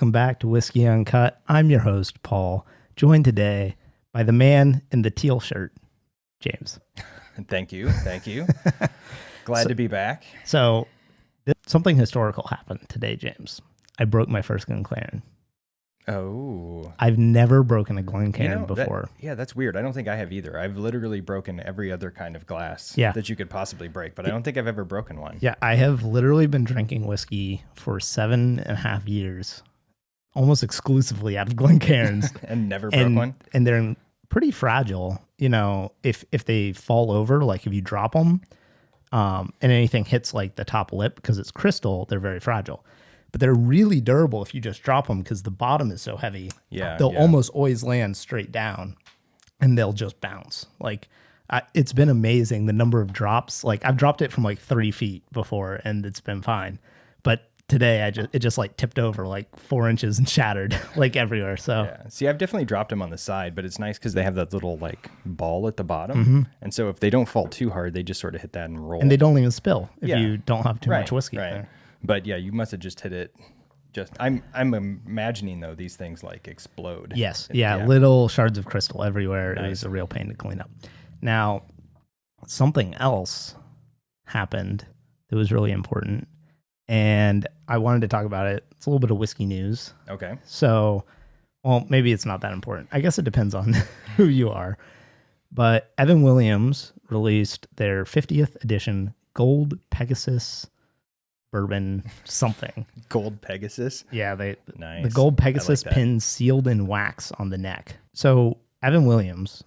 Welcome back to Whiskey Uncut. I'm your host, Paul, joined today by the man in the teal shirt, James. Thank you. Glad to be back. So, something historical happened today, James. I broke my first Glencairn. Oh. I've never broken a Glencairn before. That's weird. I don't think I have either. I've literally broken every other kind of glass that you could possibly break, but I don't think I've ever broken one. Yeah, I have literally been drinking whiskey for 7.5 years, almost exclusively out of Glencairns. And never broke one? And they're pretty fragile. You know, if they fall over, like if you drop them and anything hits like the top lip, because it's crystal, they're very fragile. But they're really durable if you just drop them because the bottom is so heavy. They'll almost always land straight down and they'll just bounce. Like it's been amazing the number of drops. Like I've dropped it from like 30 feet before and it's been fine. But today it just like tipped over like 4 inches and shattered like everywhere. So See, I've definitely dropped them on the side, but it's nice because they have that little like ball at the bottom. And so if they don't fall too hard, they just sort of hit that and roll. And they don't even spill if you don't have too much whiskey there. But yeah, you must have just hit it. I'm imagining though these things like explode. Yes, little shards of crystal everywhere. Nice. It was a real pain to clean up. Now, something else happened that was really important, and I wanted to talk about it. It's a little bit of whiskey news. Okay. So, well, maybe it's not that important. I guess it depends on who you are. But Evan Williams released their 50th edition Gold Pegasus bourbon something. Gold Pegasus? Yeah, nice. The Gold Pegasus pin sealed in wax on the neck. So Evan Williams,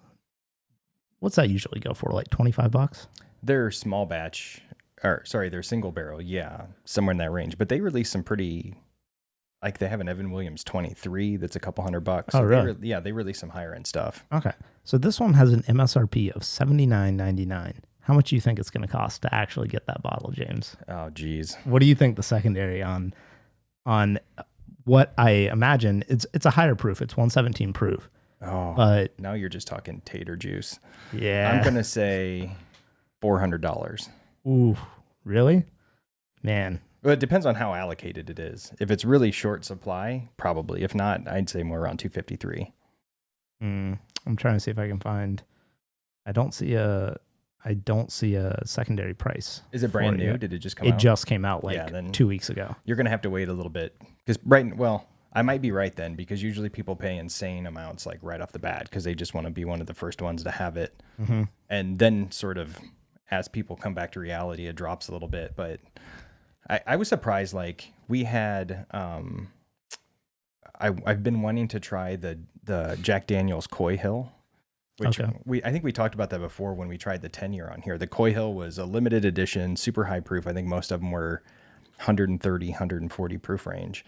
what's that usually go for? Like $25? They're small batch, they're single barrel. Yeah, somewhere in that range. But they release some pretty, like they have an Evan Williams 23 that's a couple $100. Oh, really? They release some higher end stuff. Okay. So this one has an MSRP of $79.99. How much do you think it's going to cost to actually get that bottle, James? Oh, geez. What do you think the secondary on what I imagine? It's a higher proof. It's 117 proof. Oh, but now you're just talking tater juice. Yeah. I'm going to say $400. Ooh, really? Man. Well, it depends on how allocated it is. If it's really short supply, probably. If not, I'd say more around $253. I'm trying to see if I can find. I don't see a secondary price. Is it brand new? Did it just come out? It just came out then 2 weeks ago. You're going to have to wait a little bit. Because I might be right then, because usually people pay insane amounts like right off the bat because they just want to be one of the first ones to have it. Mm-hmm. And then sort of as people come back to reality, it drops a little bit. But I was surprised. Like we had, I've been wanting to try the Jack Daniel's Coy Hill. Which I think we talked about that before when we tried the 10-year on here. The Coy Hill was a limited edition, super high proof. I think most of them were 130, 140 proof range.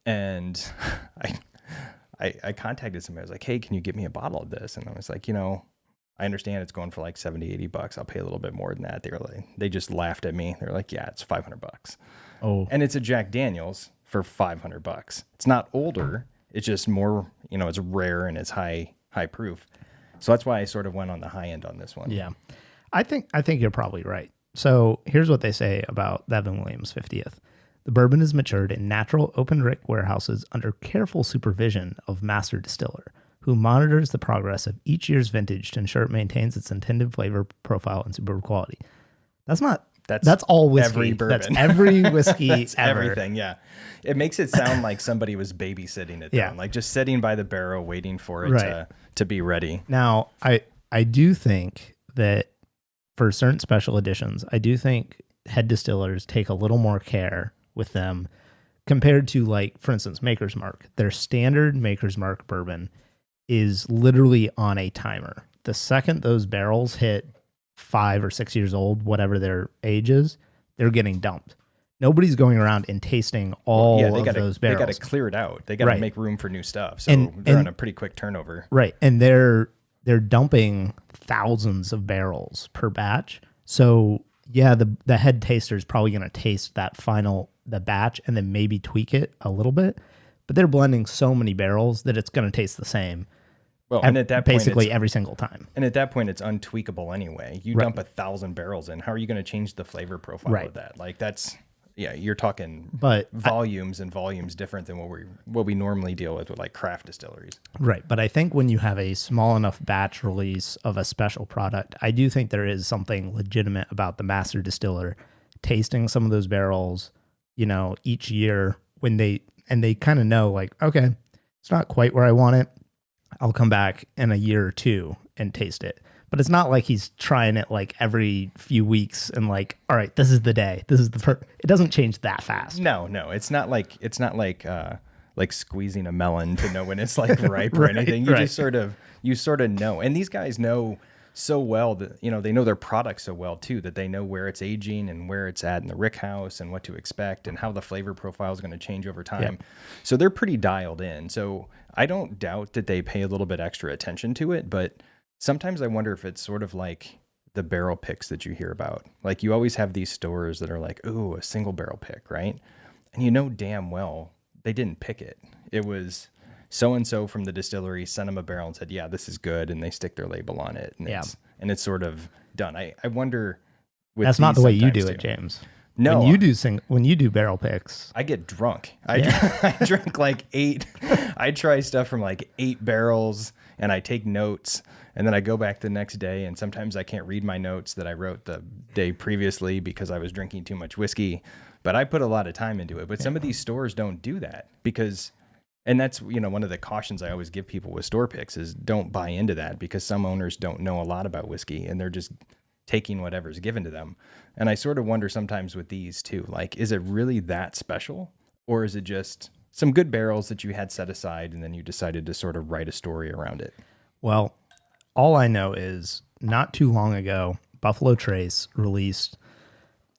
And I contacted somebody. I was like, hey, can you get me a bottle of this? And I was like, I understand it's going for like $70, $80. I'll pay a little bit more than that. They just laughed at me. They're like, yeah, it's $500. Oh, and it's a Jack Daniel's for $500. It's not older. It's just more, it's rare and it's high proof. So that's why I sort of went on the high end on this one. Yeah. I think you're probably right. So here's what they say about the Evan Williams 50th. The bourbon is matured in natural open rick warehouses under careful supervision of master distiller, who monitors the progress of each year's vintage to ensure it maintains its intended flavor profile and superb quality. That's all whiskey. Every bourbon. That's every whiskey That's ever. Everything, yeah. It makes it sound like somebody was babysitting it down, like just sitting by the barrel waiting for it to be ready. Now, I do think that for certain special editions, I do think head distillers take a little more care with them compared to, like, for instance, Maker's Mark. Their standard Maker's Mark bourbon is literally on a timer. The second those barrels hit 5 or 6 years old, whatever their age is, they're getting dumped. Nobody's going around and tasting all of those barrels. They got to clear it out. They got to make room for new stuff. So they're on a pretty quick turnover. Right. And they're dumping thousands of barrels per batch. So yeah, the head taster is probably going to taste the batch and then maybe tweak it a little bit. But they're blending so many barrels that it's going to taste the same. Well, and at that point, basically every single time. And at that point, it's untweakable anyway. You dump 1,000 barrels in. How are you going to change the flavor profile of that? Like Yeah, you're talking But volumes and volumes different than what we normally deal with like craft distilleries. Right. But I think when you have a small enough batch release of a special product, I do think there is something legitimate about the master distiller tasting some of those barrels, each year when they kind of know like, okay, it's not quite where I want it. I'll come back in a year or two and taste it. But it's not like he's trying it like every few weeks and like, all right, this is the day. This is it doesn't change that fast. No, it's not like like squeezing a melon to know when it's like ripe or anything. You just sort of know. And these guys know so well that, they know their product so well too, that they know where it's aging and where it's at in the rick house and what to expect and how the flavor profile is going to change over time. Yeah. So they're pretty dialed in. So I don't doubt that they pay a little bit extra attention to it, but sometimes I wonder if it's sort of like the barrel picks that you hear about. Like you always have these stores that are like, ooh, a single barrel pick, right? And damn well they didn't pick it. It was so-and-so from the distillery sent them a barrel and said, yeah, this is good. And they stick their label on it. And it's sort of done. I wonder. That's not the way you do it, James. No, when you do barrel picks, I get drunk. I drink like 8. I try stuff from like 8 barrels and I take notes. And then I go back the next day, and sometimes I can't read my notes that I wrote the day previously because I was drinking too much whiskey. But I put a lot of time into it. But some of these stores don't do that because, and that's, one of the cautions I always give people with store picks is don't buy into that because some owners don't know a lot about whiskey and they're just taking whatever's given to them. And I sort of wonder sometimes with these too, like, is it really that special? Or is it just some good barrels that you had set aside and then you decided to sort of write a story around it? Well, all I know is not too long ago, Buffalo Trace released,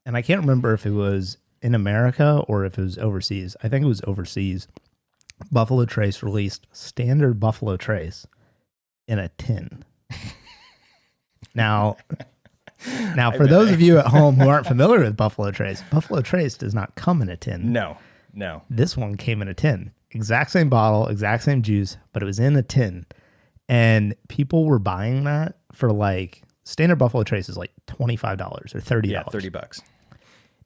and I can't remember if it was in America or if it was overseas. I think it was overseas. Buffalo Trace released standard Buffalo Trace in a tin. Now for those of you at home who aren't familiar with Buffalo Trace does not come in a tin. No. This one came in a tin. Exact same bottle, exact same juice, but it was in a tin. And people were buying that for like standard Buffalo Trace is like $25 or $30. Yeah, $30.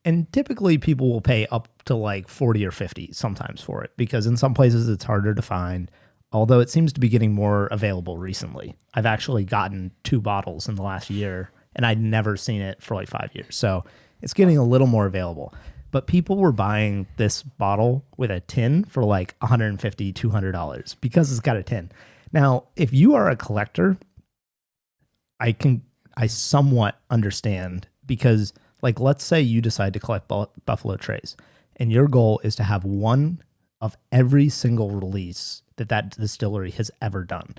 And typically people will pay up to like 40 or 50 sometimes for it because in some places it's harder to find, although it seems to be getting more available recently. I've actually gotten 2 bottles in the last year and I'd never seen it for like 5 years. So it's getting a little more available. But people were buying this bottle with a tin for like $150, $200 because it's got a tin. Now, if you are a collector, I somewhat understand because, like, let's say you decide to collect Buffalo Trace, and your goal is to have one of every single release that distillery has ever done,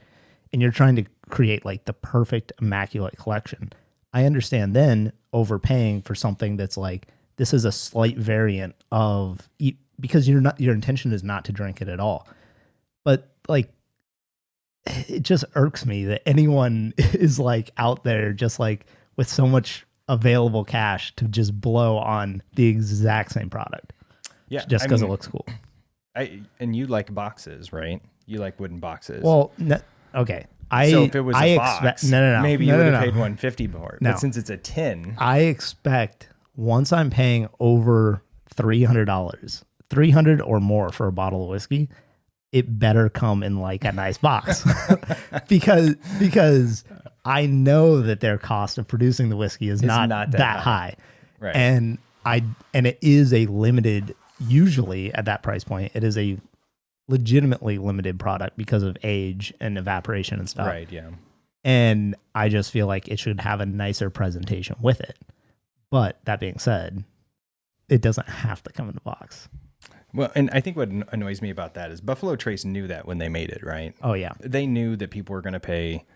and you're trying to create like the perfect immaculate collection. I understand then overpaying for something that's like this is a slight variant of because your intention is not to drink it at all, but like. It just irks me that anyone is like out there just like with so much available cash to just blow on the exact same product. Yeah. Just because it looks cool. And you like boxes, right? You like wooden boxes. Well, okay. So if it was a box, maybe you would have paid $150 for it. No. But since it's a tin. I expect once I'm paying over $300, $300 or more for a bottle of whiskey, it better come in like a nice box because I know that their cost of producing the whiskey is not that high. Right. And it is a limited, usually at that price point, it is a legitimately limited product because of age and evaporation and stuff. Right. Yeah. And I just feel like it should have a nicer presentation with it. But that being said, it doesn't have to come in a box. Well, and I think what annoys me about that is Buffalo Trace knew that when they made it, right? Oh, yeah. They knew that people were going to pay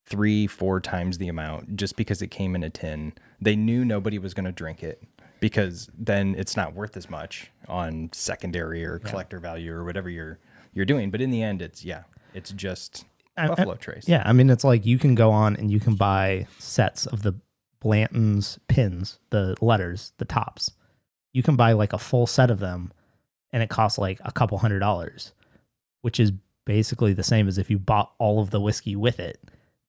3-4 times the amount just because it came in a tin. They knew nobody was going to drink it because then it's not worth as much on secondary or collector value or whatever you're doing. But in the end, it's just Buffalo Trace. Yeah, I mean, it's like you can go on and you can buy sets of the Blanton's pins, the letters, the tops. You can buy like a full set of them. And it costs like a couple $100, which is basically the same as if you bought all of the whiskey with it.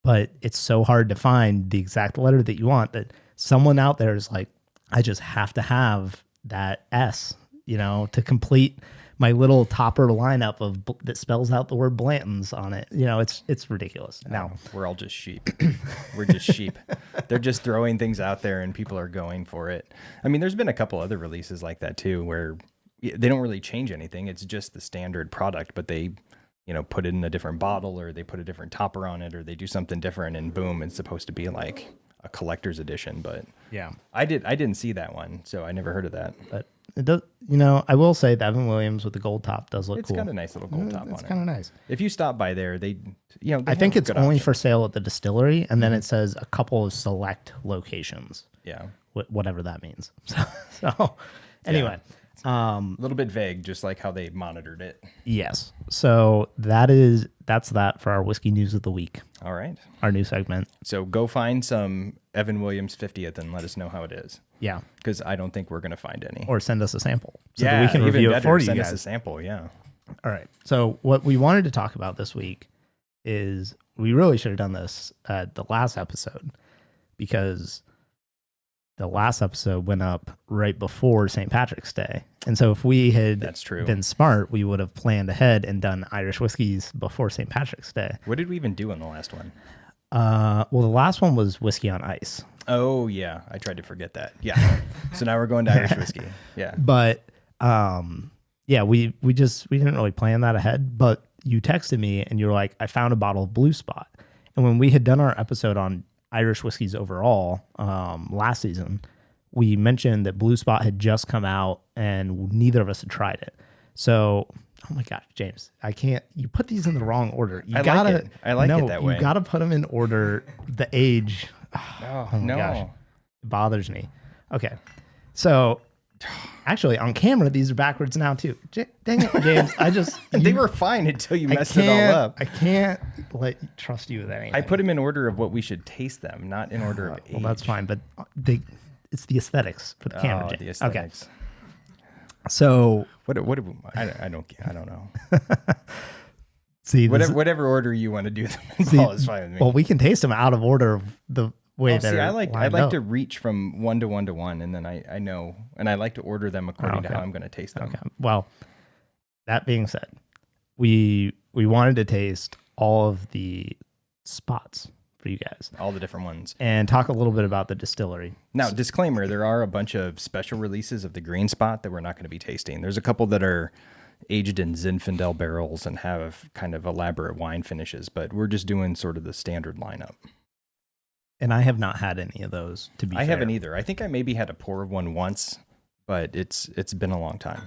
But it's so hard to find the exact letter that you want that someone out there is like, I just have to have that S, to complete my little topper lineup that spells out the word Blanton's on it. It's ridiculous. Now we're all just sheep. We're just sheep. They're just throwing things out there and people are going for it. I mean, there's been a couple other releases like that too, where they don't really change anything. It's just the standard product, but they, put it in a different bottle, or they put a different topper on it, or they do something different, and boom, it's supposed to be like a collector's edition. But yeah, I didn't see that one, so I never heard of that. But it does, I will say the Evan Williams with the gold top does look cool. It's got a nice little gold top on it. It's kind of nice. If you stop by there, they I think it's only for sale at the distillery, and then it says a couple of select locations. Yeah. Whatever that means. So anyway. Yeah. A little bit vague, just like how they monitored it. Yes. So that's that for our whiskey news of the week. All right. Our new segment. So go find some Evan Williams 50th and let us know how it is. Yeah. Because I don't think we're going to find any. Or send us a sample so that we can review it for you guys. Send us a sample, yeah. All right. So what we wanted to talk about this week is we really should have done this at the last episode, because the last episode went up right before St. Patrick's Day. And so if we had been smart, we would have planned ahead and done Irish whiskeys before St. Patrick's Day. What did we even do in the last one? Well, the last one was whiskey on ice. Oh, yeah. I tried to forget that. Yeah. So now we're going to Irish whiskey. Yeah. But, yeah, we didn't really plan that ahead. But you texted me and you're like, I found a bottle of Blue Spot. And when we had done our episode on Irish whiskeys overall last season, we mentioned that Blue Spot had just come out and neither of us had tried it. So, oh my gosh, James, I can't. You put these in the wrong order. I like it that way. You got to put them in order. The age. Oh my gosh, it bothers me. Okay, so actually on camera these are backwards now too. Dang it, James. They were fine until you messed it all up. I can't trust you with anything. I put them in order of what we should taste them, not in order of age. Well, that's fine, but it's the aesthetics for the camera. The aesthetics. Okay. So I don't know. See, whatever order you want to do them in, Paul, is fine with me. Well, we can taste them out of order of the way that I like to reach from 1 to 1 to 1, and then I know, and I like to order them according to how I'm going to taste them. Okay. Well, that being said, we wanted to taste all of the spots for you guys, all the different ones, and talk a little bit about the distillery. Now, disclaimer: there are a bunch of special releases of the Green Spot that we're not going to be tasting. There's a couple that are aged in Zinfandel barrels and have kind of elaborate wine finishes, but we're just doing sort of the standard lineup. And I have not had any of those, to be fair. I haven't either. I think I maybe had a pour of one once, but it's been a long time.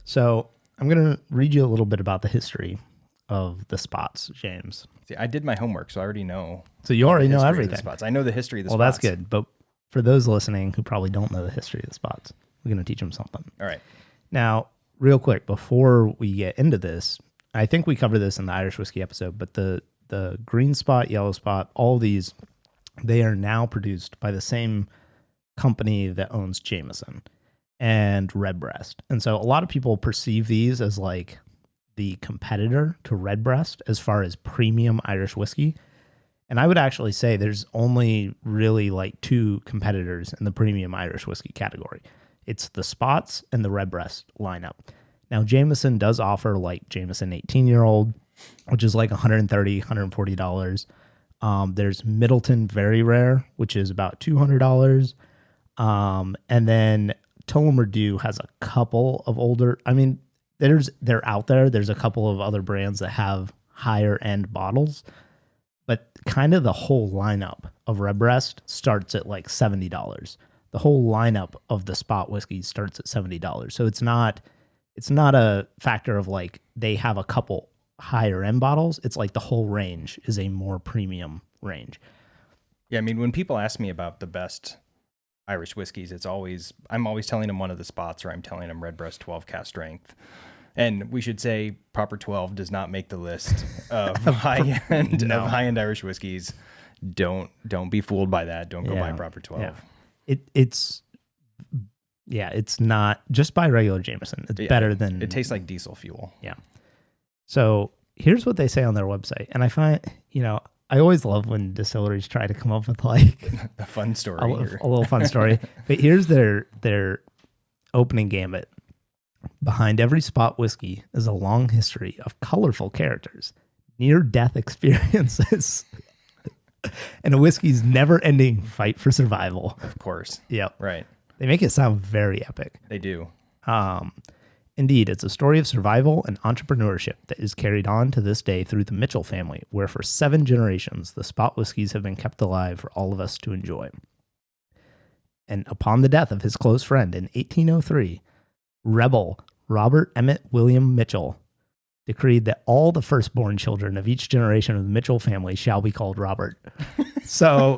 So I'm going to read you a little bit about the history of the spots, James. See, I did my homework, so I already know. So you already know everything. Spots. I know the history of the spots. Well, that's good. But for those listening who probably don't know the history of the spots, we're going to teach them something. All right. Now, real quick, before we get into this, I think we covered this in the Irish whiskey episode, but the Green Spot, Yellow Spot, all these, they are now produced by the same company that owns Jameson and Redbreast. And so a lot of people perceive these as like the competitor to Redbreast as far as premium Irish whiskey. And I would actually say there's only really like two competitors in the premium Irish whiskey category. It's the Spots and the Redbreast lineup. Now, Jameson does offer like Jameson 18-year-old, which is like $130, $140. There's Middleton Very Rare, which is about $200. And then Tullamore Dew has a couple of older, they're out there. There's a couple of other brands that have higher end bottles, but kind of the whole lineup of Redbreast starts at like $70. The whole lineup of the Spot whiskey starts at $70. So it's not a factor of like they have a couple higher end bottles. It's like the whole range is a more premium range. Yeah, I mean, when people ask me about the best Irish whiskeys, I'm always telling them one of the Spots, or I'm telling them Redbreast 12 cask strength. And we should say Proper 12 does not make the list of high-end Irish whiskeys. Don't be fooled by that. Don't go buy Proper 12. Yeah. It's not just buy regular Jameson. It's better than it tastes like diesel fuel. Yeah. So here's what they say on their website. And I find, I always love when distilleries try to come up with like a fun story, a little fun story. But here's their opening gambit. Behind every spot whiskey is a long history of colorful characters, near-death experiences, and a whiskey's never-ending fight for survival. Of course. Yep. Right. They make it sound very epic. They do. Indeed, it's a story of survival and entrepreneurship that is carried on to this day through the Mitchell family, where for 7 generations, the spot whiskeys have been kept alive for all of us to enjoy. And upon the death of his close friend in 1803, Rebel Robert Emmett William Mitchell decreed that all the firstborn children of each generation of the Mitchell family shall be called Robert. So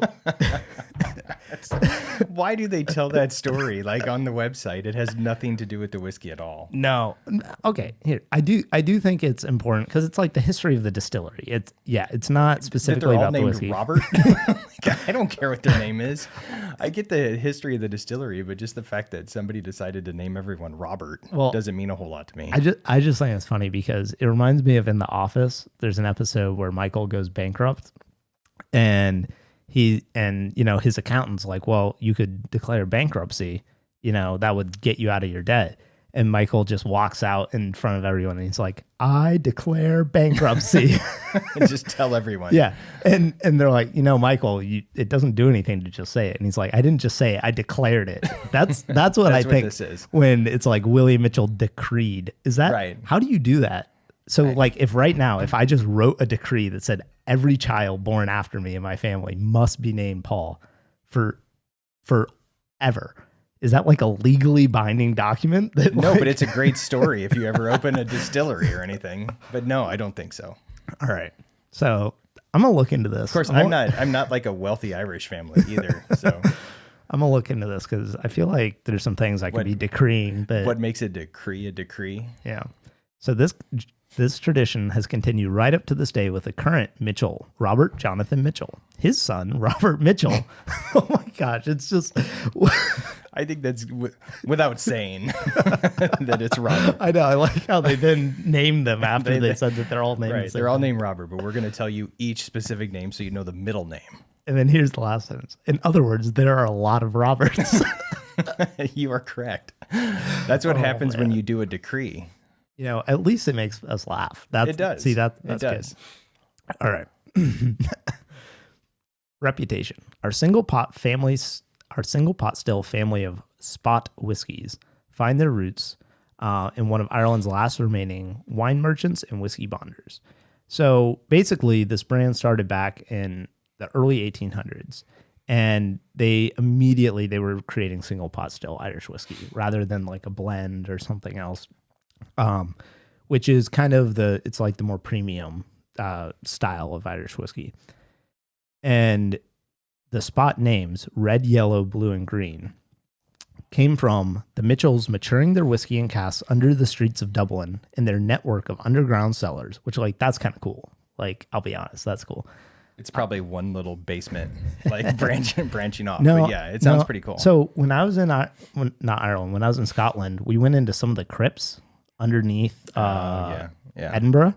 why do they tell that story like on the website? It has nothing to do with the whiskey at all. No. Okay, here. I do think it's important because it's like the history of the distillery. It's not specifically about the whiskey. Robert? Like, I don't care what their name is. I get the history of the distillery, but just the fact that somebody decided to name everyone Robert doesn't mean a whole lot to me. I just think it's funny because it reminds me of In the Office. There's an episode where Michael goes bankrupt and his accountant's like, well, you could declare bankruptcy, that would get you out of your debt. And Michael just walks out in front of everyone and he's like, I declare bankruptcy. And just tell everyone. Yeah. And they're like, Michael, it doesn't do anything to just say it. And he's like, I didn't just say it, I declared it. That's what I think this is. When it's like William Mitchell decreed. Is that right? How do you do that? So like if I just wrote a decree that said every child born after me in my family must be named Paul forever. Is that like a legally binding document? No, but it's a great story if you ever open a distillery or anything. But no, I don't think so. All right. So I'm going to look into this. Of course, I'm not like a wealthy Irish family either. So I'm going to look into this because I feel like there's some things I could be decreeing. But what makes a decree? Yeah. So this tradition has continued right up to this day with the current Mitchell, Robert Jonathan Mitchell. His son, Robert Mitchell. Oh my gosh, it's just... I think that's without saying that it's Robert. I know. I like how they then named them after they said that they're all named. Right, they're all named Robert, but we're going to tell you each specific name so you know the middle name. And then here's the last sentence. In other words, there are a lot of Roberts. You are correct. That's what happens when you do a decree. At least it makes us laugh. It does. See, that's it does. Good. All right. Reputation. Our single pot still family of spot whiskies find their roots in one of Ireland's last remaining wine merchants and whiskey bonders. So basically, this brand started back in the early 1800s, and they were creating single pot still Irish whiskey rather than like a blend or something else, which is kind of it's like the more premium style of Irish whiskey. And the spot names, red, yellow, blue, and green, came from the Mitchells maturing their whiskey in casks under the streets of Dublin in their network of underground cellars, which that's kind of cool. Like, I'll be honest, that's cool. It's probably one little basement, like branching off. But yeah, it sounds pretty cool. So when I was in, not Ireland, when I was in Scotland, we went into some of the crypts underneath Edinburgh,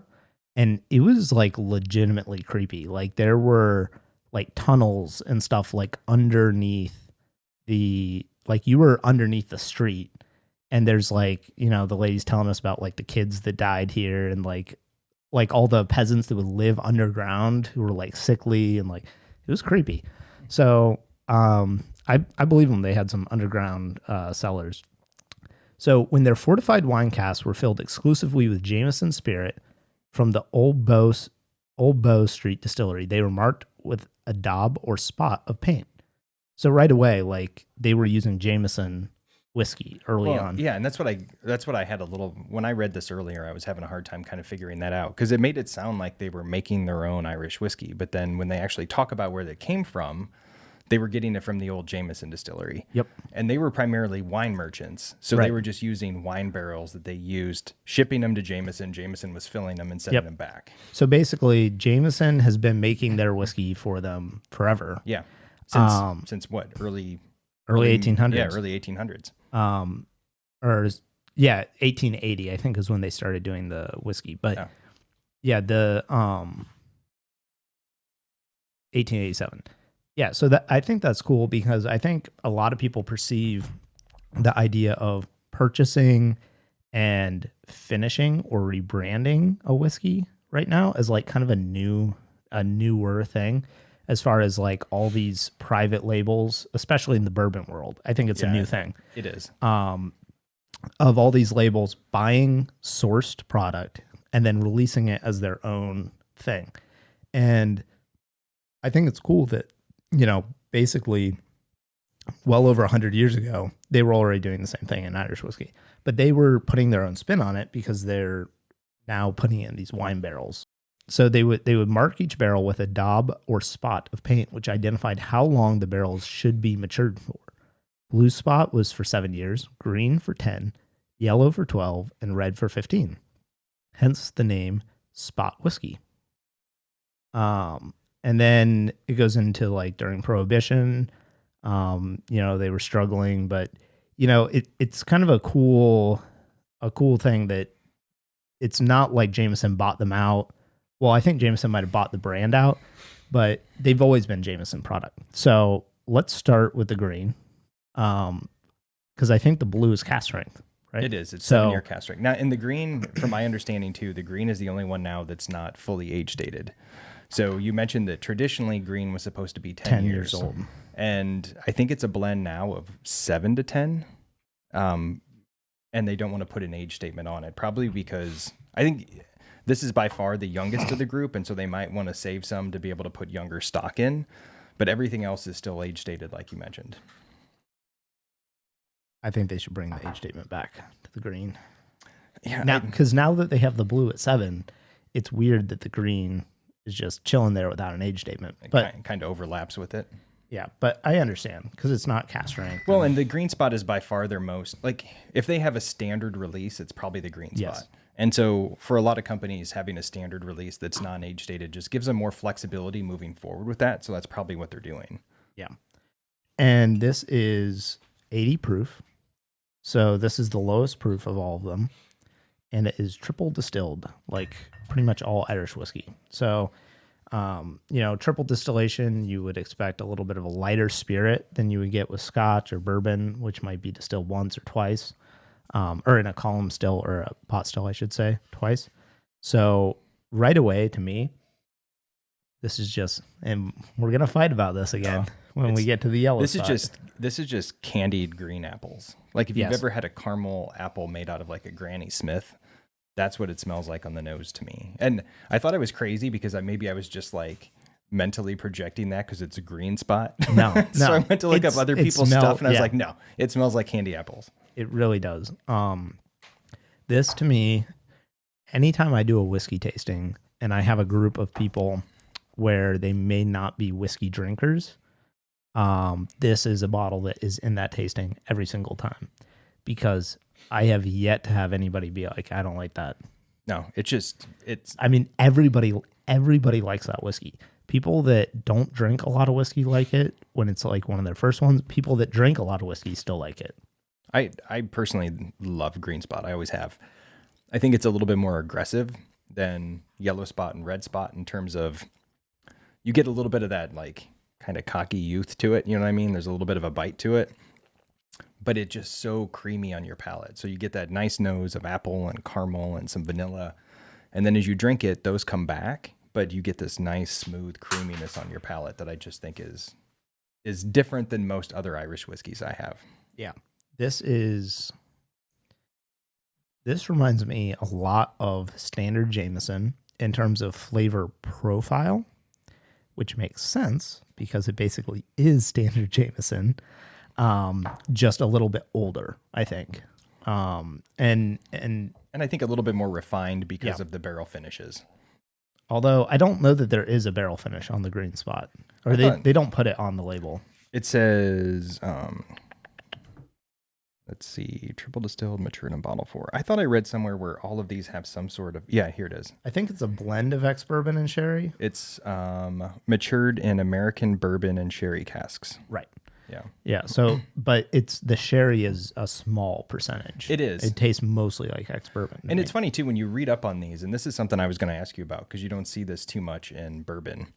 and it was like legitimately creepy. Like there were like tunnels and stuff like underneath you were underneath the street, and there's like, the lady's telling us about like the kids that died here and like all the peasants that would live underground who were like sickly, and like it was creepy. So I believe them. They had some underground cellars. So when their fortified wine casks were filled exclusively with Jameson spirit from the Old Bow Street distillery, they were marked with a daub or spot of paint. So right away, like they were using Jameson whiskey early on. Yeah, and that's what I had when I read this earlier, I was having a hard time kind of figuring that out because it made it sound like they were making their own Irish whiskey, but then when they actually talk about where they came from, they were getting it from the old Jameson distillery. Yep. And they were primarily wine merchants. So they were just using wine barrels that they used, shipping them to Jameson. Jameson was filling them and sending them back. So basically, Jameson has been making their whiskey for them forever. Yeah. Since what? Early 1800s. Yeah, early 1800s. 1880, I think, is when they started doing the whiskey. But the 1887. Yeah, so I think that's cool because I think a lot of people perceive the idea of purchasing and finishing or rebranding a whiskey right now as like kind of a newer thing, as far as like all these private labels, especially in the bourbon world. I think it's a new thing. It is. Of all these labels buying sourced product and then releasing it as their own thing. And I think it's cool that, basically well over 100 years ago, they were already doing the same thing in Irish whiskey, but they were putting their own spin on it because they're now putting it in these wine barrels. So they would mark each barrel with a daub or spot of paint, which identified how long the barrels should be matured for. Blue spot was for 7 years, green for 10, yellow for 12, and red for 15. Hence the name spot whiskey. And then it goes into like during Prohibition, they were struggling, but it's kind of a cool thing that it's not like Jameson bought them out. Well, I think Jameson might have bought the brand out, but they've always been Jameson product. So let's start with the green. Because I think the blue is cast strength, right? It is. It's 7-year cast strength. Now, in the green, from my understanding too, the green is the only one now that's not fully age dated. So you mentioned that traditionally green was supposed to be 10 years old. And I think it's a blend now of 7 to 10. And they don't want to put an age statement on it, probably because I think this is by far the youngest of the group. And so they might want to save some to be able to put younger stock in. But everything else is still age dated, like you mentioned. I think they should bring the age statement back to the green. Yeah. Now, because now that they have the blue at 7, it's weird that the green is just chilling there without an age statement. But kind of overlaps with it. Yeah, but I understand because it's not cast strength. Well, and the green spot is by far their most, like, if they have a standard release, it's probably the green spot. Yes. And so for a lot of companies, having a standard release that's non-age dated just gives them more flexibility moving forward with that. So that's probably what they're doing. Yeah. And this is 80 proof. So this is the lowest proof of all of them. And it is triple distilled, like pretty much all Irish whiskey. So, triple distillation, you would expect a little bit of a lighter spirit than you would get with Scotch or bourbon, which might be distilled once or twice, or in a column still or a pot still, I should say, twice. So right away, to me, this is just, and we're going to fight about this again when we get to the yellow spot. This is just candied green apples. Like if you've ever had a caramel apple made out of like a Granny Smith, that's what it smells like on the nose to me. And I thought I was crazy because maybe I was just like mentally projecting that because it's a green spot. No. So I went to look up other people's stuff and I was like, no, it smells like candy apples. It really does. This to me, anytime I do a whiskey tasting and I have a group of people where they may not be whiskey drinkers, this is a bottle that is in that tasting every single time because I have yet to have anybody be like, I don't like that. No, I mean, everybody likes that whiskey. People that don't drink a lot of whiskey like it when it's like one of their first ones. People that drink a lot of whiskey still like it. I personally love green spot. I always have. I think it's a little bit more aggressive than yellow spot and red spot in terms of you get a little bit of that like kind of cocky youth to it. You know what I mean? There's a little bit of a bite to it. But it's just so creamy on your palate. So you get that nice nose of apple and caramel and some vanilla. And then as you drink it, those come back, but you get this nice smooth creaminess on your palate that I just think is different than most other Irish whiskeys I have. Yeah. This reminds me a lot of standard Jameson in terms of flavor profile, which makes sense because it basically is standard Jameson. Just a little bit older, I think. And I think a little bit more refined because of the barrel finishes. Although I don't know that there is a barrel finish on the green spot, or they don't put it on the label. It says, let's see, triple distilled, matured in bottle 4. I thought I read somewhere where all of these have some sort of, here it is. I think it's a blend of ex-bourbon and sherry. It's matured in American bourbon and sherry casks. Right. Yeah. Yeah. So, but the sherry is a small percentage. It is. It tastes mostly like ex-bourbon. And it's funny too, when you read up on these, and this is something I was going to ask you about because you don't see this too much in bourbon.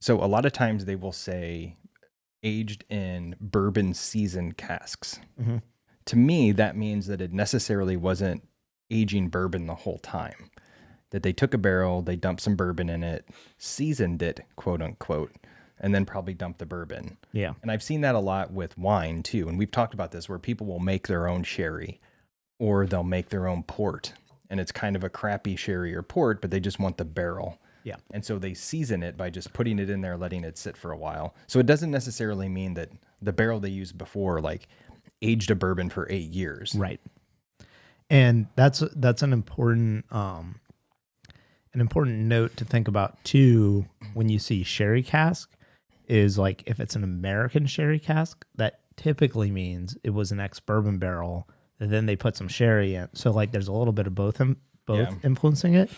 So a lot of times they will say aged in bourbon seasoned casks. Mm-hmm. to me, that means that it necessarily wasn't aging bourbon the whole time. That they took a barrel, they dumped some bourbon in it, seasoned it, quote unquote, and then probably dumped the bourbon. Yeah. And I've seen that a lot with wine too. And we've talked about this where people will make their own sherry or they'll make their own port. And it's kind of a crappy sherry or port, but they just want the barrel. Yeah. And so they season it by just putting it in there, letting it sit for a while. So it doesn't necessarily mean that the barrel they used before, like, aged a bourbon for 8 years. Right. And that's an important note to think about too when you see sherry cask is like if it's an American sherry cask, that typically means it was an ex-bourbon barrel and then they put some sherry in. So like there's a little bit of both influencing it.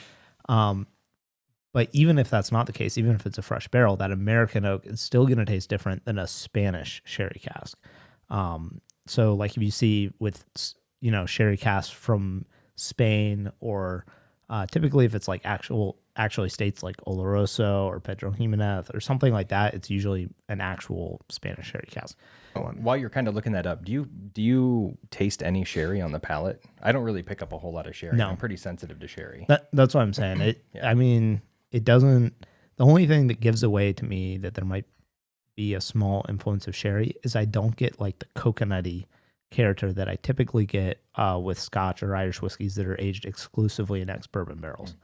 But even if that's not the case, even if it's a fresh barrel, that American oak is still going to taste different than a Spanish sherry cask. So like if you see with, sherry cask from Spain or typically if it's like actually states like Oloroso or Pedro Jimenez or something like that, it's usually an actual Spanish sherry cask. While you're kind of looking that up, do you taste any sherry on the palate? I don't really pick up a whole lot of sherry. No. I'm pretty sensitive to sherry. That's what I'm saying. Yeah. I mean, it doesn't. The only thing that gives away to me that there might be a small influence of sherry is I don't get like the coconutty character that I typically get with Scotch or Irish whiskeys that are aged exclusively in ex-bourbon barrels.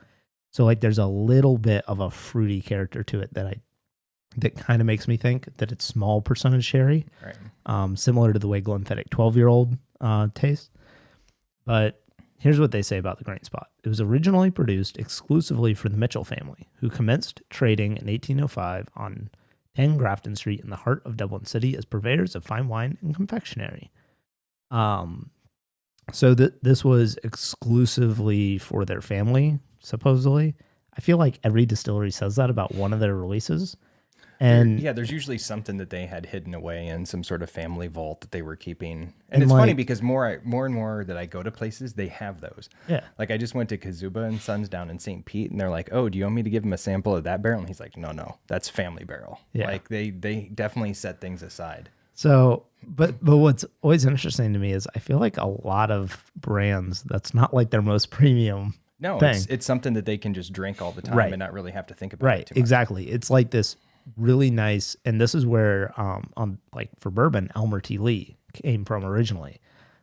So like there's a little bit of a fruity character to it that kind of makes me think that it's small percentage sherry, right. Similar to the way Glenfiddich 12-year-old tastes. But here's what they say about the Grain Spot. It was originally produced exclusively for the Mitchell family, who commenced trading in 1805 on 10 Grafton Street in the heart of Dublin City as purveyors of fine wine and confectionery. So this was exclusively for their family, supposedly. I feel like every distillery says that about one of their releases. And there's usually something that they had hidden away in some sort of family vault that they were keeping. And it's funny because more and more that I go to places, they have those. Yeah. Like I just went to Kazuba and Sons down in St. Pete, and they're like, "Oh, do you want me to give him a sample of that barrel?" And he's like, "No, that's family barrel." Yeah. Like they definitely set things aside. So, but what's always interesting to me is I feel like a lot of brands, that's not like their most premium thing. It's something that they can just drink all the time and not really have to think about it too much. Exactly. It's like this really nice, and this is where on like for bourbon, Elmer T. Lee came from originally.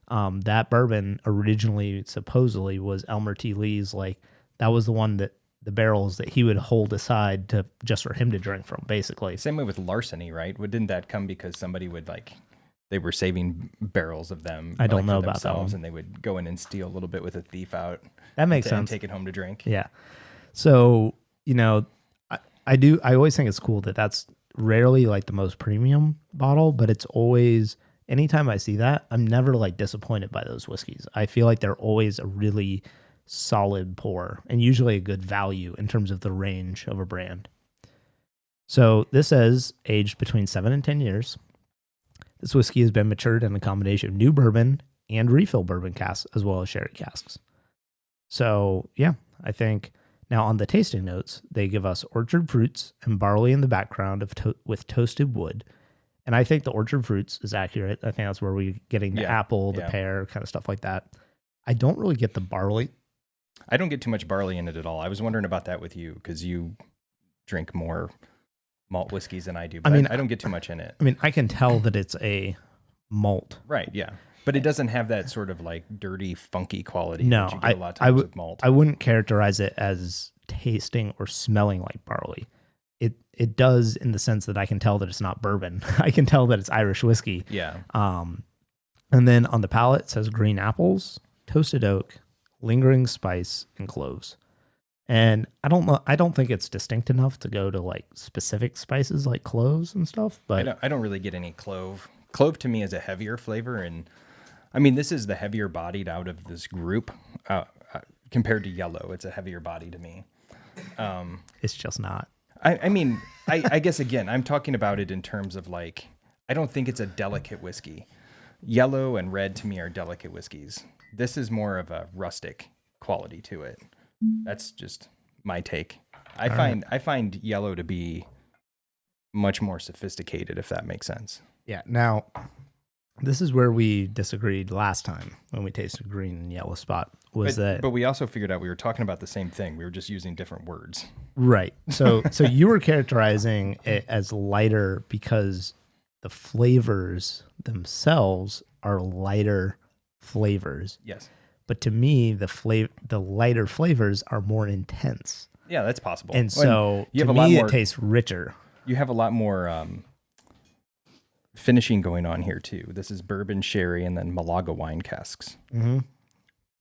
That bourbon originally supposedly was Elmer T. Lee's, like that was the one that the barrels that he would hold aside to just for him to drink from, basically. Same way with larceny, right? Didn't that come because somebody would they were saving barrels of them? I don't know about that one. And they would go in and steal a little bit with a thief out. That makes sense. And take it home to drink. Yeah. So, I always think it's cool that that's rarely like the most premium bottle, but it's always, anytime I see that, I'm never like disappointed by those whiskeys. I feel like they're always a really solid pour and usually a good value in terms of the range of a brand. So this says aged between 7 and 10 years. This whiskey has been matured in a combination of new bourbon and refill bourbon casks as well as sherry casks. So yeah, I think now on the tasting notes, they give us orchard fruits and barley in the background with toasted wood. And I think the orchard fruits is accurate. I think that's where we're getting the apple, the pear, kind of stuff like that. I don't really get the barley. I don't get too much barley in it at all. I was wondering about that with you because you drink more malt whiskeys than I do. But I don't get too much in it. I mean, I can tell that it's a malt. Right, yeah. But it doesn't have that sort of like dirty, funky quality that you get a lot of times with malt. I wouldn't characterize it as tasting or smelling like barley. It does in the sense that I can tell that it's not bourbon. I can tell that it's Irish whiskey. Yeah. And then on the palate it says green apples, toasted oak, lingering spice, and cloves. And I don't think it's distinct enough to go to like specific spices like cloves and stuff. But I don't really get any clove. Clove to me is a heavier flavor, and I mean this is the heavier bodied out of this group compared to yellow. It's a heavier body to me. It's just not. I mean, I guess again, I'm talking about it in terms of like, I don't think it's a delicate whiskey. Yellow and red to me are delicate whiskeys. This is more of a rustic quality to it. That's just my take. I find yellow to be much more sophisticated, if that makes sense. Yeah. Now, This is where we disagreed last time when we tasted green and yellow spot. But we also figured out we were talking about the same thing. We were just using different words. Right. So you were characterizing it as lighter because the flavors themselves are lighter flavors. Yes. But to me, the lighter flavors are more intense. Yeah, that's possible. And so to me, it tastes richer. You have a lot more finishing going on here too. This is bourbon, sherry, and then Malaga wine casks. Mm-hmm.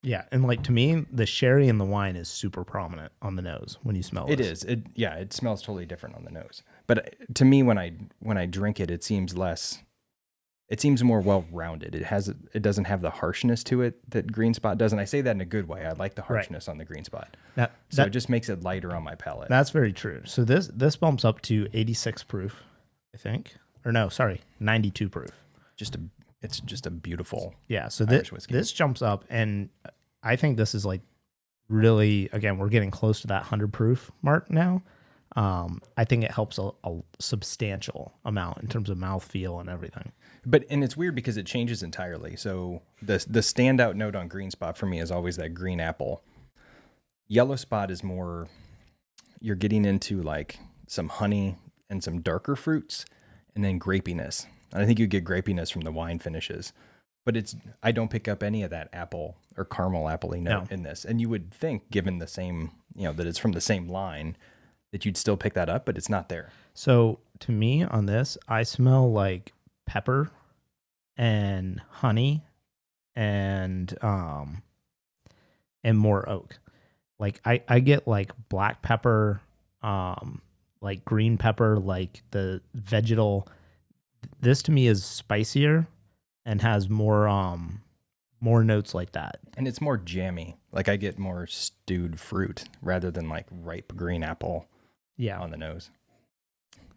Yeah, and like to me, the sherry and the wine is super prominent on the nose when you smell it. It is. It smells totally different on the nose. But to me, when I drink it, it seems more well-rounded. It doesn't have the harshness to it that Green Spot does, and I say that in a good way. I like the harshness on the Green Spot. So it just makes it lighter on my palate. That's very true. So this bumps up to 86 proof, I think. Or no, sorry, 92 proof. It's just a beautiful So Irish whiskey. This jumps up, and I think this is like really, again, we're getting close to that 100 proof mark now. I think it helps a substantial amount in terms of mouthfeel and everything. And it's weird because it changes entirely. So the standout note on Green Spot for me is always that green apple. Yellow Spot is more, you're getting into like some honey and some darker fruits and then grapiness. And I think you get grapiness from the wine finishes. But I don't pick up any of that apple or caramel appley note in this. And you would think, given the same, that it's from the same line, that you'd still pick that up, but it's not there. So to me on this, I smell like pepper and honey and more oak. Like I get like black pepper, like green pepper, like the vegetal. This to me is spicier and has more notes like that. And it's more jammy. Like I get more stewed fruit rather than like ripe green apple on the nose.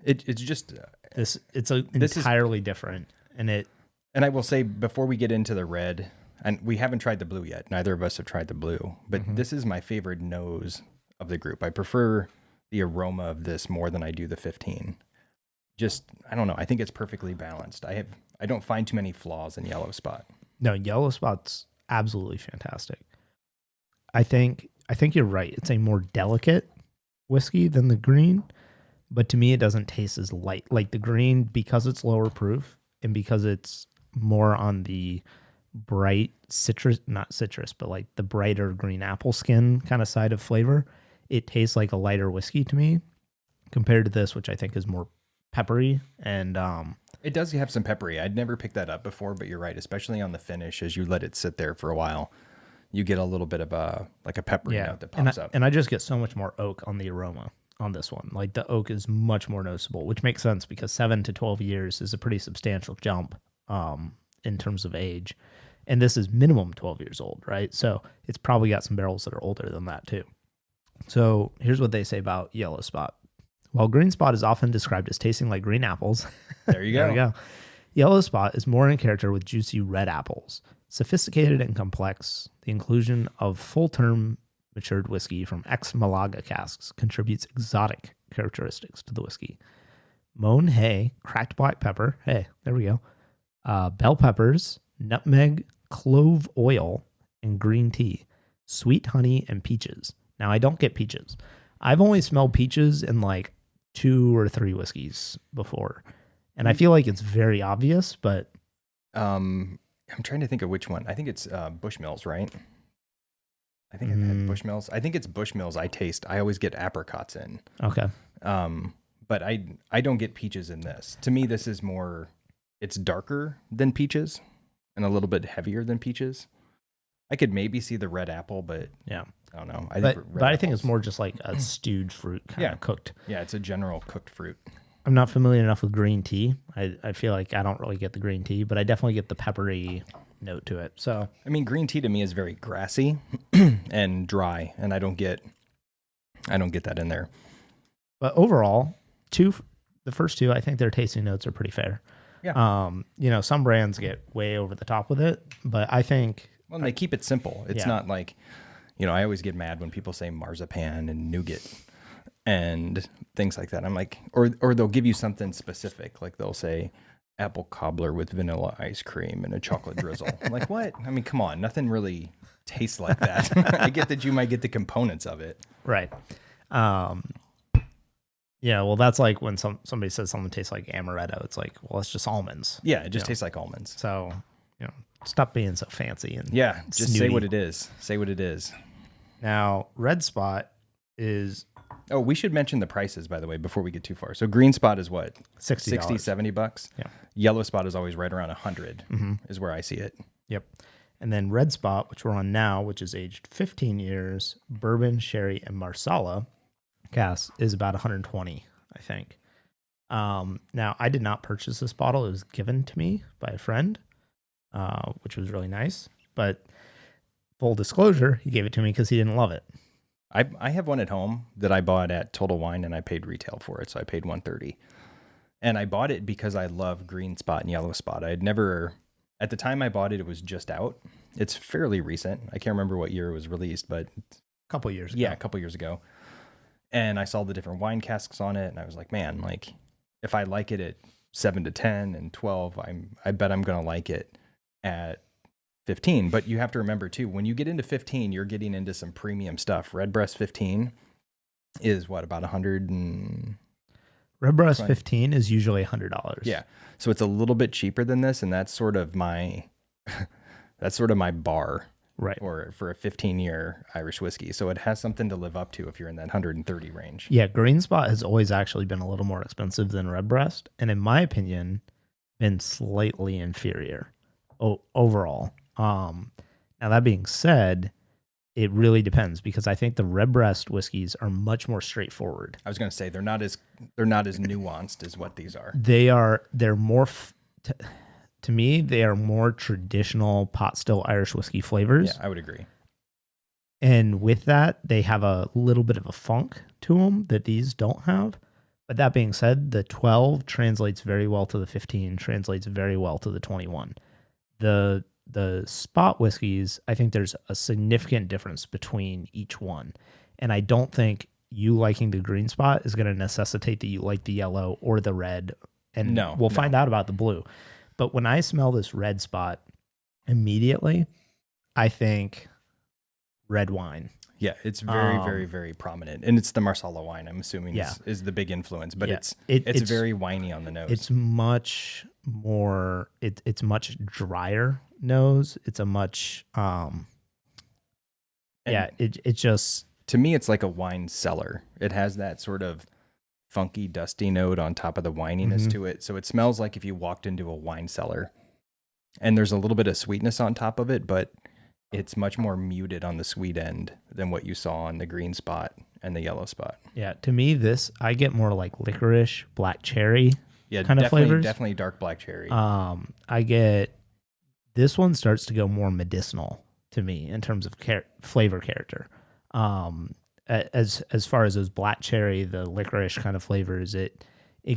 It's just it's entirely different. And I will say before we get into the red, and we haven't tried the blue yet. Neither of us have tried the blue, but this is my favorite nose of the group. I prefer the aroma of this more than I do the 15. I don't know. I think it's perfectly balanced. I don't find too many flaws in Yellow Spot. No, Yellow Spot's absolutely fantastic. I think you're right. It's a more delicate whiskey than the green, but to me it doesn't taste as light. Like the green, because it's lower proof and because it's more on the bright not citrus, but like the brighter green apple skin kind of side of flavor, it tastes like a lighter whiskey to me compared to this, which I think is more peppery. And it does have some peppery. I'd never picked that up before, but you're right, especially on the finish as you let it sit there for a while. You get a little bit of a peppery note that pops up. And I just get so much more oak on the aroma on this one. Like the oak is much more noticeable, which makes sense because 7 to 12 years is a pretty substantial jump in terms of age. And this is minimum 12 years old, right? So it's probably got some barrels that are older than that too. So here's what they say about Yellow Spot. While Green Spot is often described as tasting like green apples, there you go. There you go. Yellow Spot is more in character with juicy red apples. Sophisticated and complex, the inclusion of full-term matured whiskey from ex-Malaga casks contributes exotic characteristics to the whiskey. Mown hay, cracked black pepper, hey, there we go, bell peppers, nutmeg, clove oil, and green tea, sweet honey, and peaches. Now, I don't get peaches. I've only smelled peaches in like 2 or 3 whiskeys before, and I feel like it's very obvious, but... I'm trying to think of which one. I think it's Bushmills, right? I think I've had Bushmills. I think it's Bushmills I taste. I always get apricots in. Okay. But I don't get peaches in this. To me, this is more, it's darker than peaches and a little bit heavier than peaches. I could maybe see the red apple, but yeah, I don't know. I think it's more just like a stewed fruit kind of cooked. Yeah, it's a general cooked fruit. I'm not familiar enough with green tea. I feel like I don't really get the green tea, but I definitely get the peppery note to it. So I mean, green tea to me is very grassy and dry, and I don't get that in there. But overall, the first two, I think their tasting notes are pretty fair. Yeah. Some brands get way over the top with it, but I think they keep it simple. It's not like, I always get mad when people say marzipan and nougat and things like that. I'm like, or they'll give you something specific. Like they'll say apple cobbler with vanilla ice cream and a chocolate drizzle. I'm like, what? I mean, come on, nothing really tastes like that. I get that you might get the components of it. Right. Yeah, well, that's like when somebody says something tastes like amaretto. It's like, well, it's just almonds. Yeah, it just tastes like almonds. So, stop being so fancy and just snooty. say what it is. Say what it is. Now, red spot is... Oh, we should mention the prices, by the way, before we get too far. So green spot is what? $60. $60-$70. Yeah. Yellow spot is always right around 100 is where I see it. Yep. And then red spot, which we're on now, which is aged 15 years, bourbon, sherry, and marsala cask is about 120, I think. Now, I did not purchase this bottle. It was given to me by a friend, which was really nice. But full disclosure, he gave it to me because he didn't love it. I have one at home that I bought at Total Wine, and I paid retail for it, so I paid $130. And I bought it because I love green spot and yellow spot. I had never, at the time I bought it, it was just out. It's fairly recent. I can't remember what year it was released, but a couple years ago. Yeah, a couple years ago. And I saw the different wine casks on it, and I was like, man, like if I like it at 7 to 10 and 12, I bet I'm gonna like it at 15. But you have to remember too, when you get into 15, you're getting into some premium stuff. Redbreast 15 is what, about 100 and Redbreast 15 is usually $100. Yeah, so it's a little bit cheaper than this, and that's sort of my bar. Right. Or for a 15-year Irish whiskey. So it has something to live up to if you're in that 130 range. Yeah, green spot has always actually been a little more expensive than redbreast, and in my opinion, been slightly inferior overall. Now that being said, it really depends because I think the redbreast whiskeys are much more straightforward. I was going to say they're not as nuanced as what these are. They're more to me, they are more traditional pot still Irish whiskey flavors. Yeah, I would agree. And with that, they have a little bit of a funk to them that these don't have. But that being said, the 12 translates very well to the 15, translates very well to the 21. The spot whiskeys, I think there's a significant difference between each one. And I don't think you liking the green spot is going to necessitate that you like the yellow or the red. And we'll find out about the blue. But when I smell this red spot, immediately, I think red wine. Yeah, it's very, very, very prominent. And it's the Marsala wine, I'm assuming, is the big influence. But it's very winey on the nose. It's much more, it's much drier nose. It's a much, it just... To me, it's like a wine cellar. It has that sort of funky, dusty note on top of the wininess to it. So it smells like if you walked into a wine cellar. And there's a little bit of sweetness on top of it, but it's much more muted on the sweet end than what you saw on the green spot and the yellow spot. Yeah, to me, I get more like licorice, black cherry kind of flavors. Definitely dark black cherry. This one starts to go more medicinal to me in terms of flavor character. As far as those black cherry, the licorice kind of flavors, it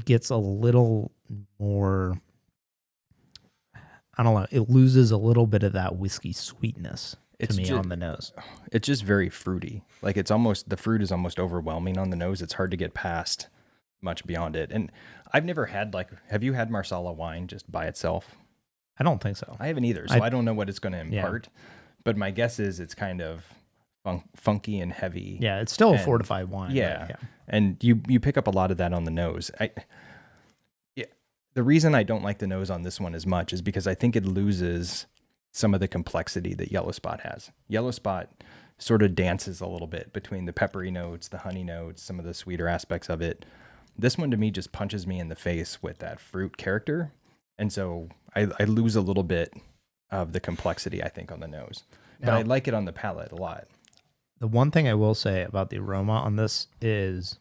gets a little more, I don't know, it loses a little bit of that whiskey sweetness to me on the nose. It's just very fruity. Like the fruit is almost overwhelming on the nose. It's hard to get past much beyond it. And I've never had have you had Marsala wine just by itself? I don't think so. I haven't either. So I don't know what it's going to impart, but my guess is it's kind of funky and heavy. Yeah, it's still a fortified wine. Yeah. And you pick up a lot of that on the nose. The reason I don't like the nose on this one as much is because I think it loses some of the complexity that Yellow Spot has. Yellow Spot sort of dances a little bit between the peppery notes, the honey notes, some of the sweeter aspects of it. This one to me just punches me in the face with that fruit character. And so I lose a little bit of the complexity, I think, on the nose. But I like it on the palate a lot. The one thing I will say about the aroma on this is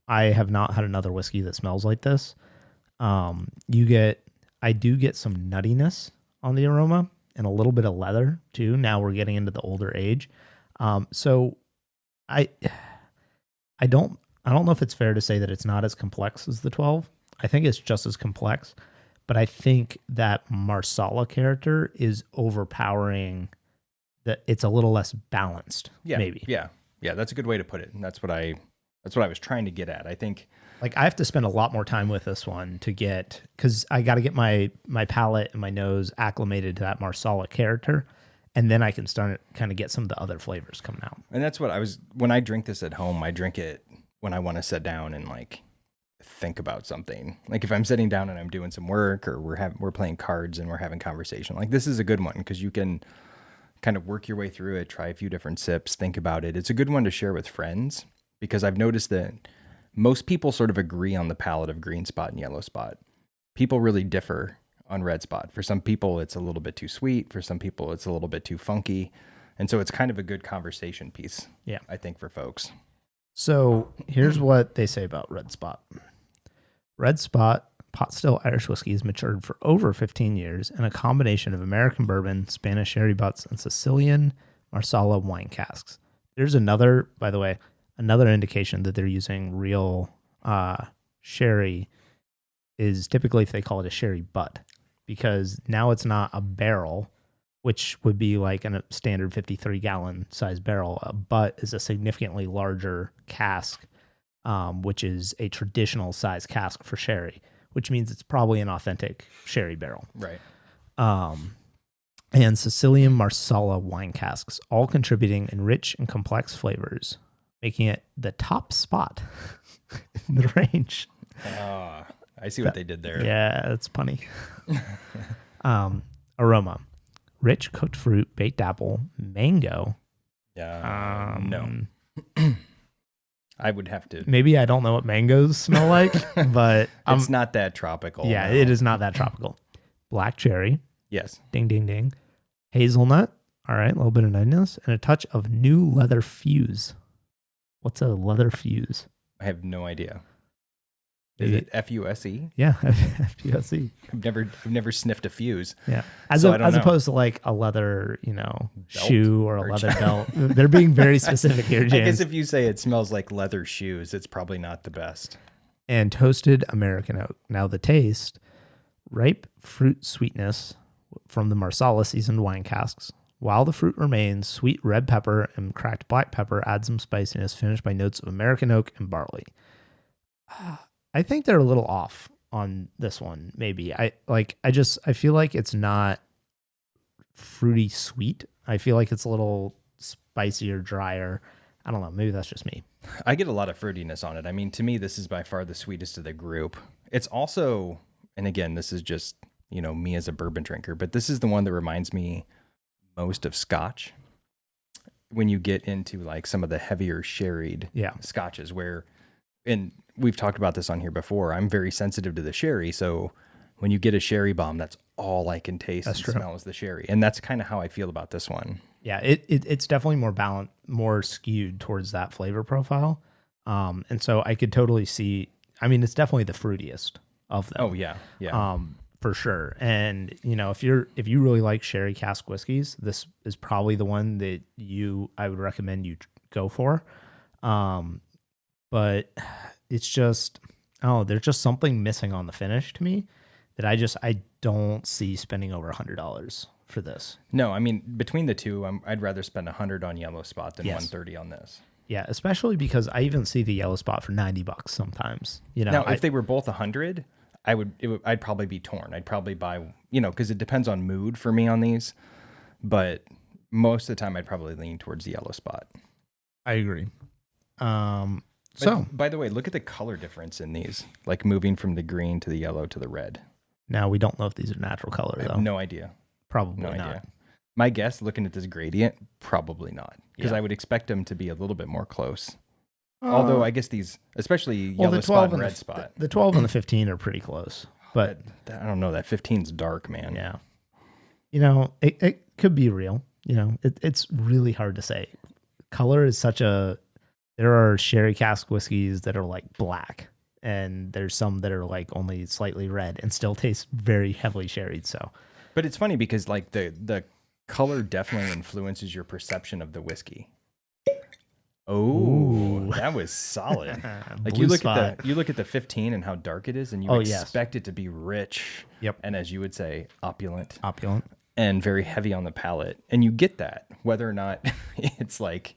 I have not had another whiskey that smells like this. I do get some nuttiness on the aroma and a little bit of leather too. Now we're getting into the older age. So I don't know if it's fair to say that it's not as complex as the 12. I think it's just as complex, but I think that Marsala character is overpowering. That it's a little less balanced. Yeah, maybe. Yeah. That's a good way to put it. And that's what I That's what I was trying to get at. I think like I have to spend a lot more time with this one to get, because I got to get my palate and my nose acclimated to that Marsala character, and then I can start kind of get some of the other flavors coming out. And that's what when I drink this at home, I drink it when I want to sit down and like think about something. Like if I'm sitting down and I'm doing some work, or we're playing cards and we're having conversation, like this is a good one because you can kind of work your way through it, try a few different sips, think about it. It's a good one to share with friends, because I've noticed that most people sort of agree on the palate of green spot and yellow spot. People really differ on red spot. For some people, it's a little bit too sweet. For some people, it's a little bit too funky. And so it's kind of a good conversation piece, I think, for folks. So here's what they say about red spot. Red spot pot still Irish whiskey is matured for over 15 years in a combination of American bourbon, Spanish sherry butts, and Sicilian Marsala wine casks. There's another, by the way, another indication that they're using real sherry is typically if they call it a sherry butt, because now it's not a barrel, which would be like a standard 53-gallon size barrel. A butt is a significantly larger cask, which is a traditional size cask for sherry, which means it's probably an authentic sherry barrel. Right. And Sicilian Marsala wine casks, all contributing in rich and complex flavors, making it the top spot in the range. I see what they did there. Yeah, that's funny. Aroma: rich cooked fruit, baked apple, mango. Yeah. No. I would have to. Maybe I don't know what mangoes smell like, but it's not that tropical. Yeah, no. It is not that tropical. Black cherry. Yes. Ding, ding, ding. Hazelnut. All right, a little bit of nuttiness, and a touch of new leather fuse. What's a leather fuse? I have no idea. Is it F-U-S-E? Yeah, F-U-S-E. I've never sniffed a fuse. Yeah, as opposed to like a leather, belt shoe or a leather belt. They're being very specific here, James. I guess if you say it smells like leather shoes, it's probably not the best. And toasted American oak. Now the taste: ripe fruit sweetness from the Marsala seasoned wine casks. While the fruit remains, sweet red pepper and cracked black pepper add some spiciness, finished by notes of American oak and barley. I think they're a little off on this one. Maybe I feel like it's not fruity sweet. I feel like it's a little spicier, drier. I don't know. Maybe that's just me. I get a lot of fruitiness on it. I mean, to me, this is by far the sweetest of the group. It's also, and again, this is just, me as a bourbon drinker, but this is the one that reminds me most of Scotch. When you get into like some of the heavier sherried Scotches and we've talked about this on here before, I'm very sensitive to the sherry. So when you get a sherry bomb, that's all I can taste and smell is the sherry. And that's kind of how I feel about this one. Yeah, it's definitely more balanced, more skewed towards that flavor profile. And so I could totally see, it's definitely the fruitiest of them. Oh yeah. Yeah. For sure. And if you really like sherry cask whiskeys, this is probably the one that I would recommend you go for. But it's just, there's just something missing on the finish to me that I don't see spending over $100 for this. No, between the two, I'd rather spend $100 on yellow spot than $130 on this. Yeah, especially because I even see the yellow spot for $90 sometimes. Now, if they were both $100, I'd probably be torn. I'd probably buy, because it depends on mood for me on these. But most of the time, I'd probably lean towards the yellow spot. I agree. So, by the way, look at the color difference in these, like moving from the green to the yellow to the red. Now, we don't know if these are natural color, though. I have no idea. Probably no not. Idea. My guess, looking at this gradient, probably not. Because I would expect them to be a little bit more close. Although, I guess these, especially yellow spot and red spot. The 12 and the 15 are pretty close. But I don't know. That 15's dark, man. Yeah. It could be real. It's really hard to say. Color is there are sherry cask whiskeys that are like black, and there's some that are like only slightly red and still taste very heavily sherried. So, but it's funny because like the color definitely influences your perception of the whiskey. Oh, that was solid. Like you look at the 15 and how dark it is, and you expect it to be rich. Yep. And as you would say, opulent, opulent, and very heavy on the palate. And you get that, whether or not it's like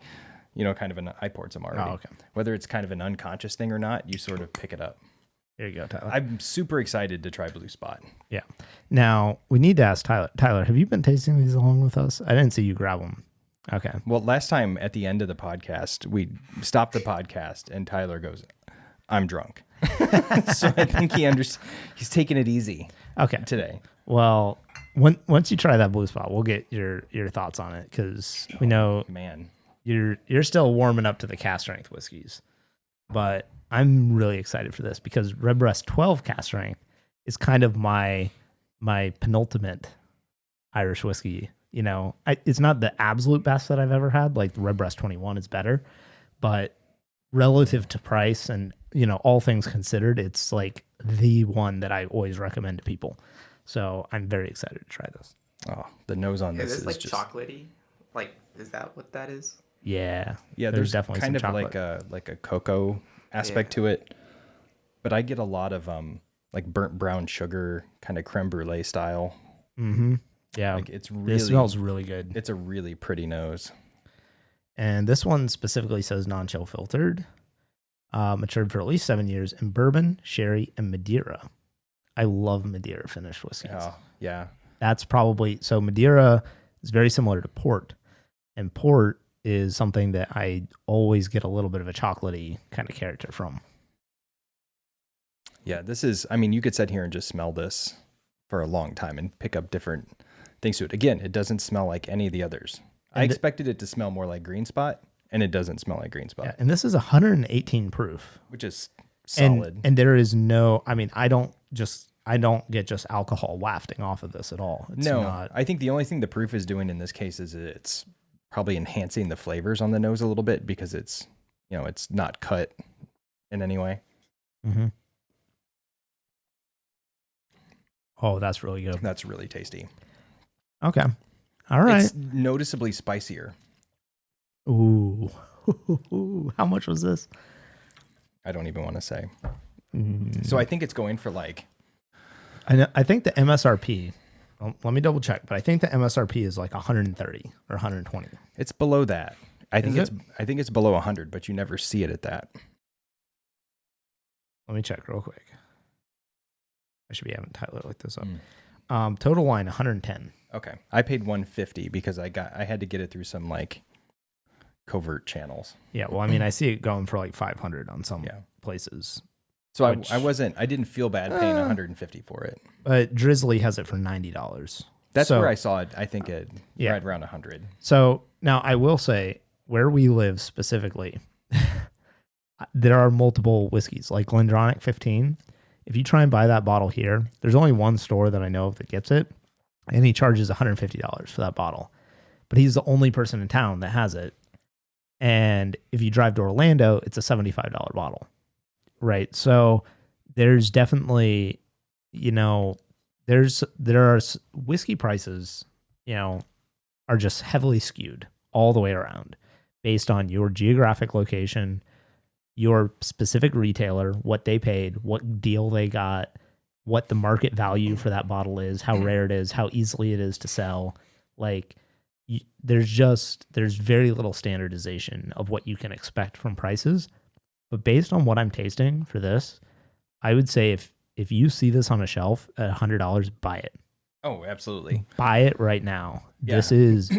kind of I poured some already. Oh, okay. Whether it's kind of an unconscious thing or not, you sort of pick it up. There you go, Tyler. I'm super excited to try Blue Spot. Yeah. Now, we need to ask Tyler. Tyler, have you been tasting these along with us? I didn't see you grab them. Okay. Well, last time at the end of the podcast, we stopped the podcast and Tyler goes, I'm drunk. So I think he's taking it easy. Okay. Today. Well, once you try that Blue Spot, we'll get your thoughts on it because we know man, you're still warming up to the cast strength whiskeys. But I'm really excited for this because Redbreast 12 cast strength is kind of my penultimate Irish whiskey. It's not the absolute best that I've ever had. Like the Redbreast 21 is better, but relative to price and, all things considered, it's like the one that I always recommend to people. So I'm very excited to try this. Oh, the nose on this is is like just chocolatey. Like, is that what that is? Yeah. Yeah, there's definitely kind some of chocolate. like a cocoa aspect to it. But I get a lot of like burnt brown sugar, kind of creme brulee style. Mm-hmm. Yeah. Like it smells really good. It's a really pretty nose. And this one specifically says non-chill filtered, matured for at least 7 years in bourbon, sherry, and Madeira. I love Madeira finished whiskeys. Oh, yeah. That's probably, so Madeira is very similar to port. And port is something that I always get a little bit of a chocolatey kind of character from. Yeah, this is, you could sit here and just smell this for a long time and pick up different things to it. Again, it doesn't smell like any of the others. I expected it to smell more like Green Spot, and it doesn't smell like Green Spot. Yeah, and this is 118 proof. Which is solid. And there is no, I don't get just alcohol wafting off of this at all. It's not. I think the only thing the proof is doing in this case is it's probably enhancing the flavors on the nose a little bit because it's, it's not cut in any way. Mm-hmm. Oh, that's really good. That's really tasty. Okay. All right. It's noticeably spicier. Ooh. How much was this? I don't even want to say. So I think it's going for like... I think the MSRP, let me double check, but I think the MSRP is like 130 or 120. It's below that. I think it's below 100, but you never see it at that. Let me check real quick. I should be having Tyler look this up. Total wine 110. Okay. I paid 150 because I had to get it through some like covert channels. Yeah, well, I see it going for like 500 on some places. So I didn't feel bad paying 150 for it. But Drizzly has it for $90. That's where I saw it. I think it right around 100. So now I will say where we live specifically, there are multiple whiskeys like Glendronach 15. If you try and buy that bottle here, there's only one store that I know of that gets it, and he charges $150 for that bottle. But he's the only person in town that has it. And if you drive to Orlando, it's a $75 bottle. Right. So there's definitely, there are whiskey prices, are just heavily skewed all the way around based on your geographic location, your specific retailer, what they paid, what deal they got, what the market value for that bottle is, how rare it is, how easily it is to sell. Like there's very little standardization of what you can expect from prices. But based on what I'm tasting for this, I would say if you see this on a shelf at $100, buy it. Oh, absolutely. Buy it right now. Yeah. This is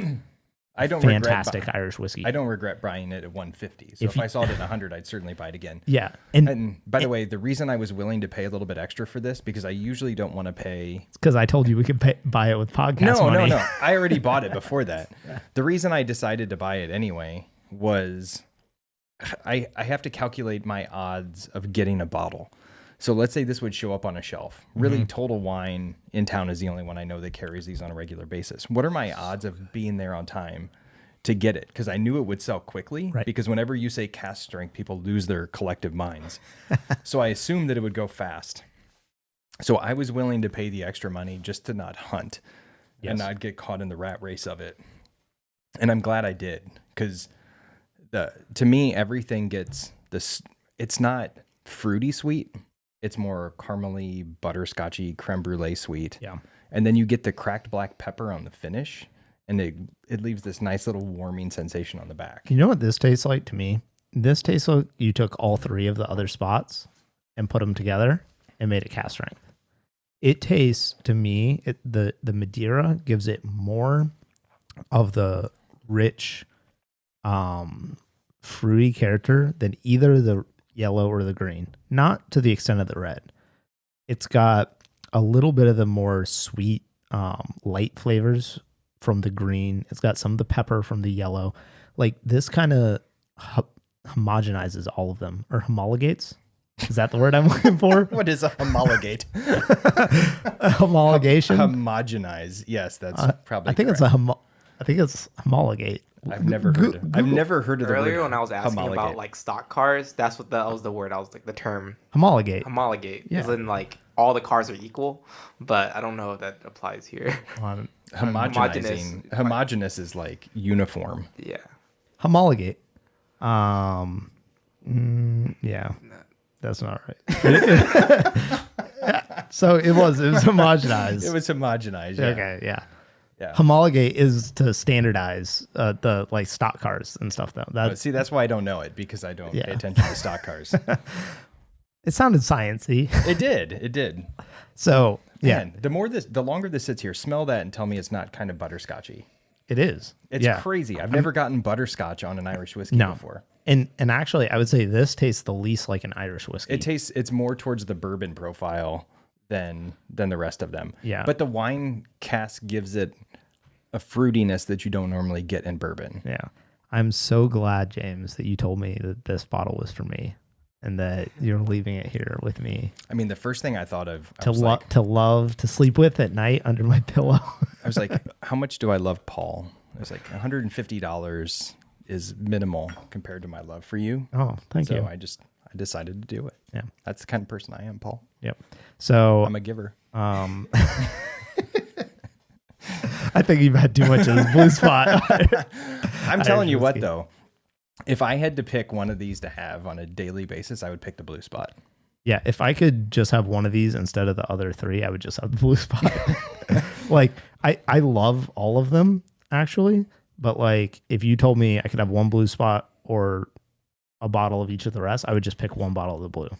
fantastic Irish whiskey. I don't regret buying it at 150. So if I saw it at 100, I'd certainly buy it again. Yeah. And by the way, the reason I was willing to pay a little bit extra for this, because I usually don't want to pay. It's because I told you we could buy it with podcast money. No. I already bought it before that. The reason I decided to buy it anyway was I have to calculate my odds of getting a bottle. So let's say this would show up on a shelf. Really, Total Wine in town is the only one I know that carries these on a regular basis. What are my odds of being there on time to get it? Because I knew it would sell quickly. Right. Because whenever you say cast strength, people lose their collective minds. So I assumed that it would go fast. So I was willing to pay the extra money just to not hunt and not get caught in the rat race of it. And I'm glad I did, because to me, everything gets this. It's not fruity sweet. It's more caramely, butterscotchy, creme brulee sweet. Yeah. And then you get the cracked black pepper on the finish. and it leaves this nice little warming sensation on the back. You know what this tastes like to me? This tastes like you took all 3 of the other spots and put them together and made it cast strength. It tastes to me, the Madeira gives it more of the rich, fruity character than either the yellow or the green. Not to the extent of the red. It's got a little bit of the more sweet, light flavors from the green. It's got some of the pepper from the yellow. Like this kind of homogenizes all of them, or homologates. Is that the word I'm looking for? What is a homologate? A homologation? Homogenize. Yes, that's probably. I think correct. I think it's homologate. I've never heard of. I've never heard of the Earlier word when I was asking homologate. about like stock cars, that was the word. I was like the term Homologate. homologate. Yeah. As in like all the cars are equal, but I don't know if that applies here. Homogenizing. Homogeneous is like uniform. Yeah. Homologate. Yeah. That's not right. So it was homogenized. It was homogenized. Yeah. Okay, yeah. Yeah. Homologate is to standardize the like stock cars and stuff though. But see, that's why I don't know it, because I don't pay attention to stock cars. It sounded sciencey. It did. So yeah, Man, the longer this sits here, smell that and tell me it's not kind of butterscotchy. it is. It's yeah. crazy. I've never gotten butterscotch on an Irish whiskey No. before. And actually, I would say this tastes the least like an Irish whiskey. It's more towards the bourbon profile than the rest of them. Yeah. But the wine cask gives it a fruitiness that you don't normally get in bourbon. Yeah. I'm so glad, James, that you told me that this bottle was for me and that you're leaving it here with me I mean, the first thing I thought of, to sleep with at night under my pillow. I was like, how much do I love Paul? I was like, $150 is minimal compared to my love for you. Oh, thank you. So I decided to do it. Yeah. That's the kind of person I am, Paul. Yep. So I'm a giver. I think you've had too much of this blue spot. I'm telling you what, whiskey. though, if I had to pick one of these to have on a daily basis, I would pick the blue spot. Yeah, if I could just have one of these instead of the other 3, I would just have the blue spot. Like, I love all of them, actually. But, like, if you told me I could have one blue spot or a bottle of each of the rest, I would just pick one bottle of the blue.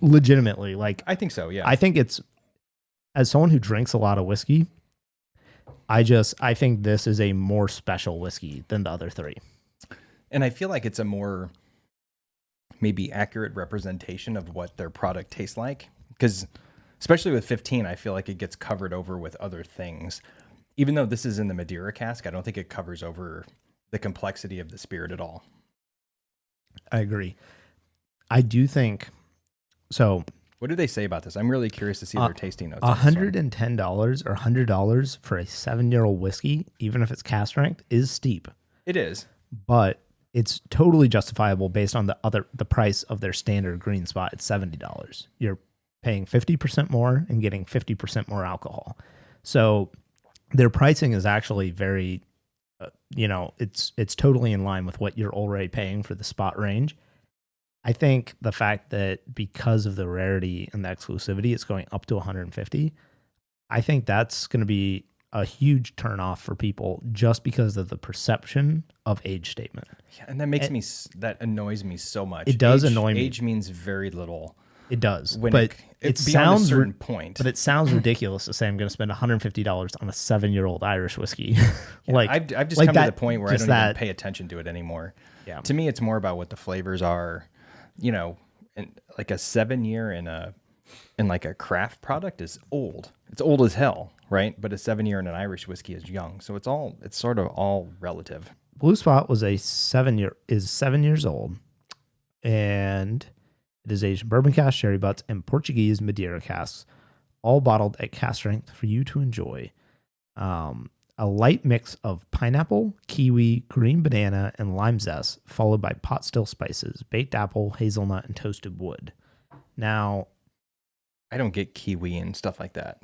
Legitimately. Like, I think so, yeah. I think it's, as someone who drinks a lot of whiskey, I think this is a more special whiskey than the other 3. And I feel like it's a more maybe accurate representation of what their product tastes like. Because especially with 15, I feel like it gets covered over with other things. Even though this is in the Madeira cask, I don't think it covers over the complexity of the spirit at all. I agree. I do think so. What do they say about this? I'm really curious to see their tasting notes. on this one. $110 or $100 for a 7-year-old whiskey, even if it's cask strength, is steep. It is. But it's totally justifiable based on the price of their standard green spot. It's $70. You're paying 50% more and getting 50% more alcohol. So their pricing is actually very, it's totally in line with what you're already paying for the spot range. I think the fact that because of the rarity and the exclusivity, it's going up to 150. I think that's going to be a huge turnoff for people just because of the perception of age statement. Yeah, and that annoys me so much. It does annoy me. Age means very little. It does. When but it beyond sounds a certain point. But it sounds ridiculous to say I'm going to spend $150 on a 7-year-old Irish whiskey. I've just come to the point where I don't even pay attention to it anymore. Yeah. To me, it's more about what the flavors are. And like a 7-year in like a craft product is old. It's old as hell, right? But a 7-year in an Irish whiskey is young. So it's sort of all relative. Blue Spot is 7 years old, and it is aged in bourbon cask, sherry butts, and Portuguese Madeira casks, all bottled at cask strength for you to enjoy. A light mix of pineapple, kiwi, green banana, and lime zest, followed by pot still spices, baked apple, hazelnut, and toasted wood. Now, I don't get kiwi and stuff like that.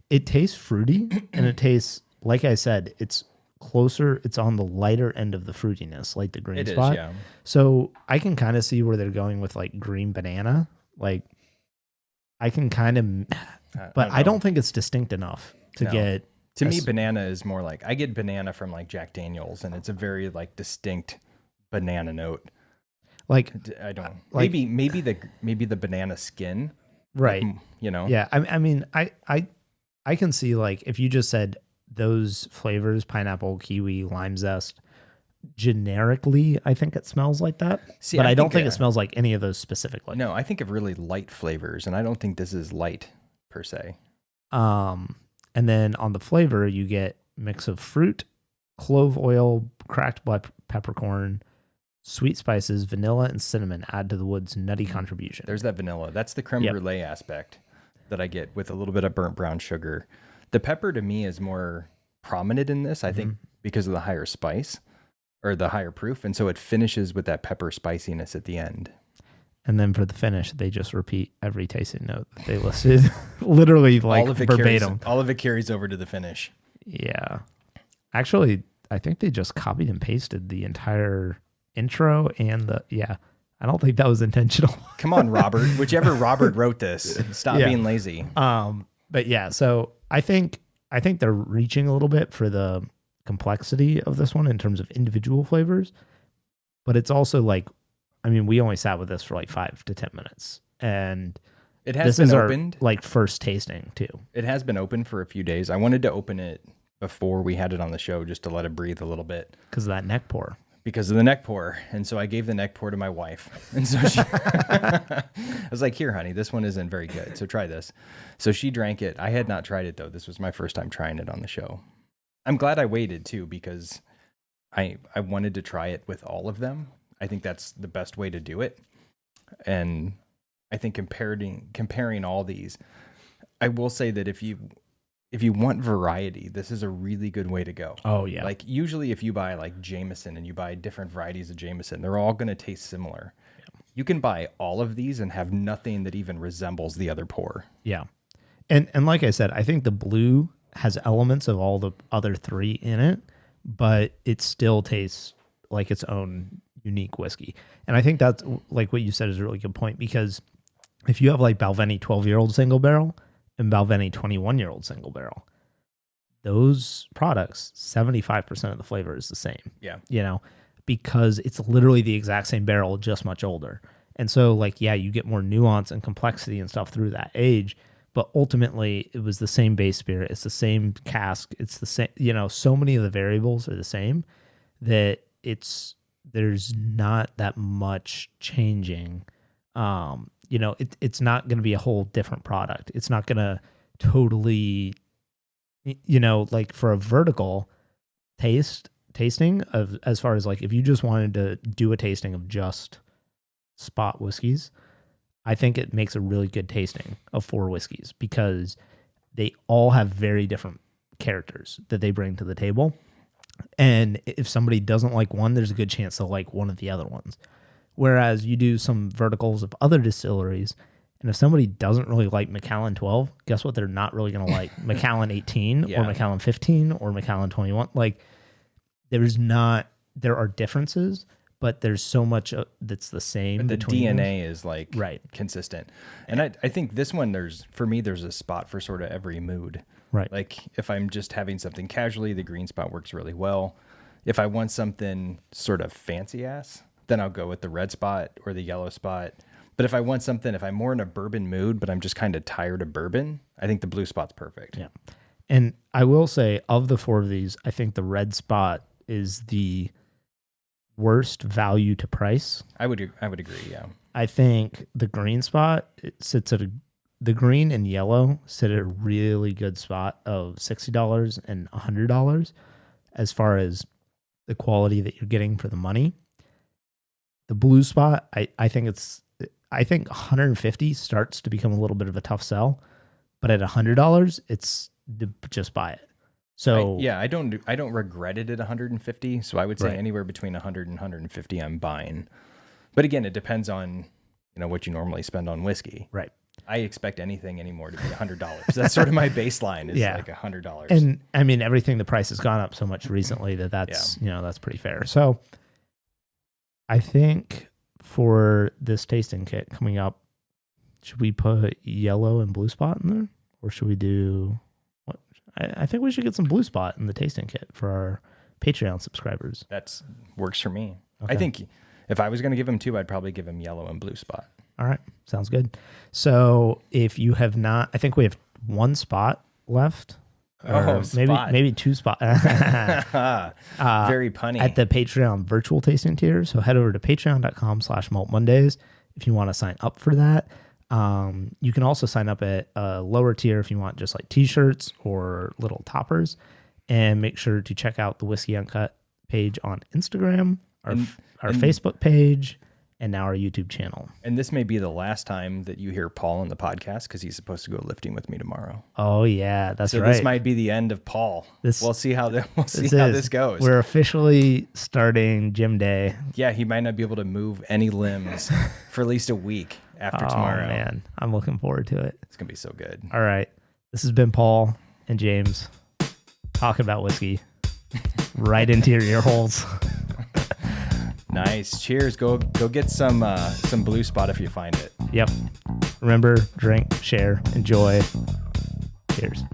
It tastes fruity, and it tastes, like I said, it's closer. It's on the lighter end of the fruitiness, like the green spot. Yeah. So I can kind of see where they're going with like green banana. Like I can kind of, but I don't think it's distinct enough to get To me, banana is more like, I get banana from like Jack Daniels, and it's a very like distinct banana note. Like, I don't like, maybe the banana skin, right? like, you know. Yeah, I mean, I can see like if you just said those flavors, pineapple, kiwi, lime zest, generically, I think it smells like that. See, but I don't think it smells like any of those specifically. No, I think of really light flavors, and I don't think this is light per se. And then on the flavor, you get mix of fruit, clove oil, cracked black peppercorn, sweet spices, vanilla, and cinnamon add to the wood's nutty contribution. There's that vanilla. That's the creme brulee aspect that I get with a little bit of burnt brown sugar. The pepper to me is more prominent in this, I think, because of the higher spice or the higher proof. And so it finishes with that pepper spiciness at the end. And then for the finish, they just repeat every tasting note that they listed, literally like verbatim. All of it carries over to the finish. Yeah. Actually, I think they just copied and pasted the entire intro and I don't think that was intentional. Come on, Robert. Whichever Robert wrote this, stop being lazy. But yeah, so I think they're reaching a little bit for the complexity of this one in terms of individual flavors, but it's also like, I mean, we only sat with this for like 5 to 10 minutes, and it has been opened. Our, like, first tasting too. It has been open for a few days. I wanted to open it before we had it on the show just to let it breathe a little bit because of that neck pour. Because of the neck pour, and so I gave the neck pour to my wife, and so she, I was like, "Here, honey, this one isn't very good, so try this." So she drank it. I had not tried it though. This was my first time trying it on the show. I'm glad I waited too because I wanted to try it with all of them. I think that's the best way to do it. And I think comparing all these, I will say that if you want variety, this is a really good way to go. Oh yeah. Like usually if you buy like Jameson and you buy different varieties of Jameson, they're all going to taste similar. Yeah. You can buy all of these and have nothing that even resembles the other pour. Yeah. And like I said, I think the blue has elements of all the other three in it, but it still tastes like its own unique whiskey. And I think that's like what you said is a really good point, because if you have like Balvenie 12-year-old single barrel and Balvenie 21-year-old single barrel, those products, 75% of the flavor is the same. Yeah. You know, because it's literally the exact same barrel, just much older. And so like, yeah, you get more nuance and complexity and stuff through that age, but ultimately it was the same base spirit. It's the same cask. It's the same, you know, so many of the variables are the same that there's not that much changing. You know, it's not going to be a whole different product. It's not going to totally, you know, like for a vertical tasting of, as far as like, if you just wanted to do a tasting of just spot whiskeys, I think it makes a really good tasting of 4 whiskeys because they all have very different characters that they bring to the table. And if somebody doesn't like one, there's a good chance they'll like one of the other ones. Whereas you do some verticals of other distilleries, and if somebody doesn't really like Macallan 12, guess what? They're not really going to like Macallan 18 or Macallan 15 or Macallan 21. Like there are differences, but there's so much that's the same. But the DNA is like consistent. And I think this one, there's a spot for sort of every mood. Right. Like if I'm just having something casually, the green spot works really well. If I want something sort of fancy ass, then I'll go with the red spot or the yellow spot. But if I'm more in a bourbon mood, but I'm just kind of tired of bourbon, I think the blue spot's perfect. Yeah. And I will say of the 4 of these, I think the red spot is the worst value to price. I would agree. Yeah. I think the green spot, it sits at the green and yellow sit at a really good spot of $60 and $100 as far as the quality that you're getting for the money. The blue spot, I think 150 starts to become a little bit of a tough sell, but at $100, it's just buy it. So I don't regret it at 150. So I would say anywhere between 100 and 150, I'm buying. But again, it depends on what you normally spend on whiskey. Right. I expect anything anymore to be $100. That's sort of my baseline is like $100. And I mean, everything, the price has gone up so much recently that's that's pretty fair. So I think for this tasting kit coming up, should we put yellow and blue spot in there, or should we do what? I think we should get some Blue Spot in the tasting kit for our Patreon subscribers. That's works for me. Okay. I think if I was going to give him 2, I'd probably give him yellow and Blue Spot. All right. Sounds good. So if you have not, I think we have 1 spot left. Maybe 2 spots. Very punny. At the Patreon virtual tasting tier. So head over to patreon.com/maltmondays if you want to sign up for that. You can also sign up at a lower tier if you want just like t-shirts or little toppers. And make sure to check out the Whiskey Uncut page on Instagram, our Facebook page, and now our YouTube channel. And this may be the last time that you hear Paul on the podcast because he's supposed to go lifting with me tomorrow. Oh yeah, that's right. So this might be the end of Paul. We'll see how this goes. We're officially starting gym day. Yeah, he might not be able to move any limbs for at least a week after tomorrow. Oh man, I'm looking forward to it. It's gonna be so good. All right, this has been Paul and James talking about whiskey right into your ear holes. Nice. Cheers. Go get some Blue Spot if you find it. Yep. Remember, drink, share, enjoy. Cheers.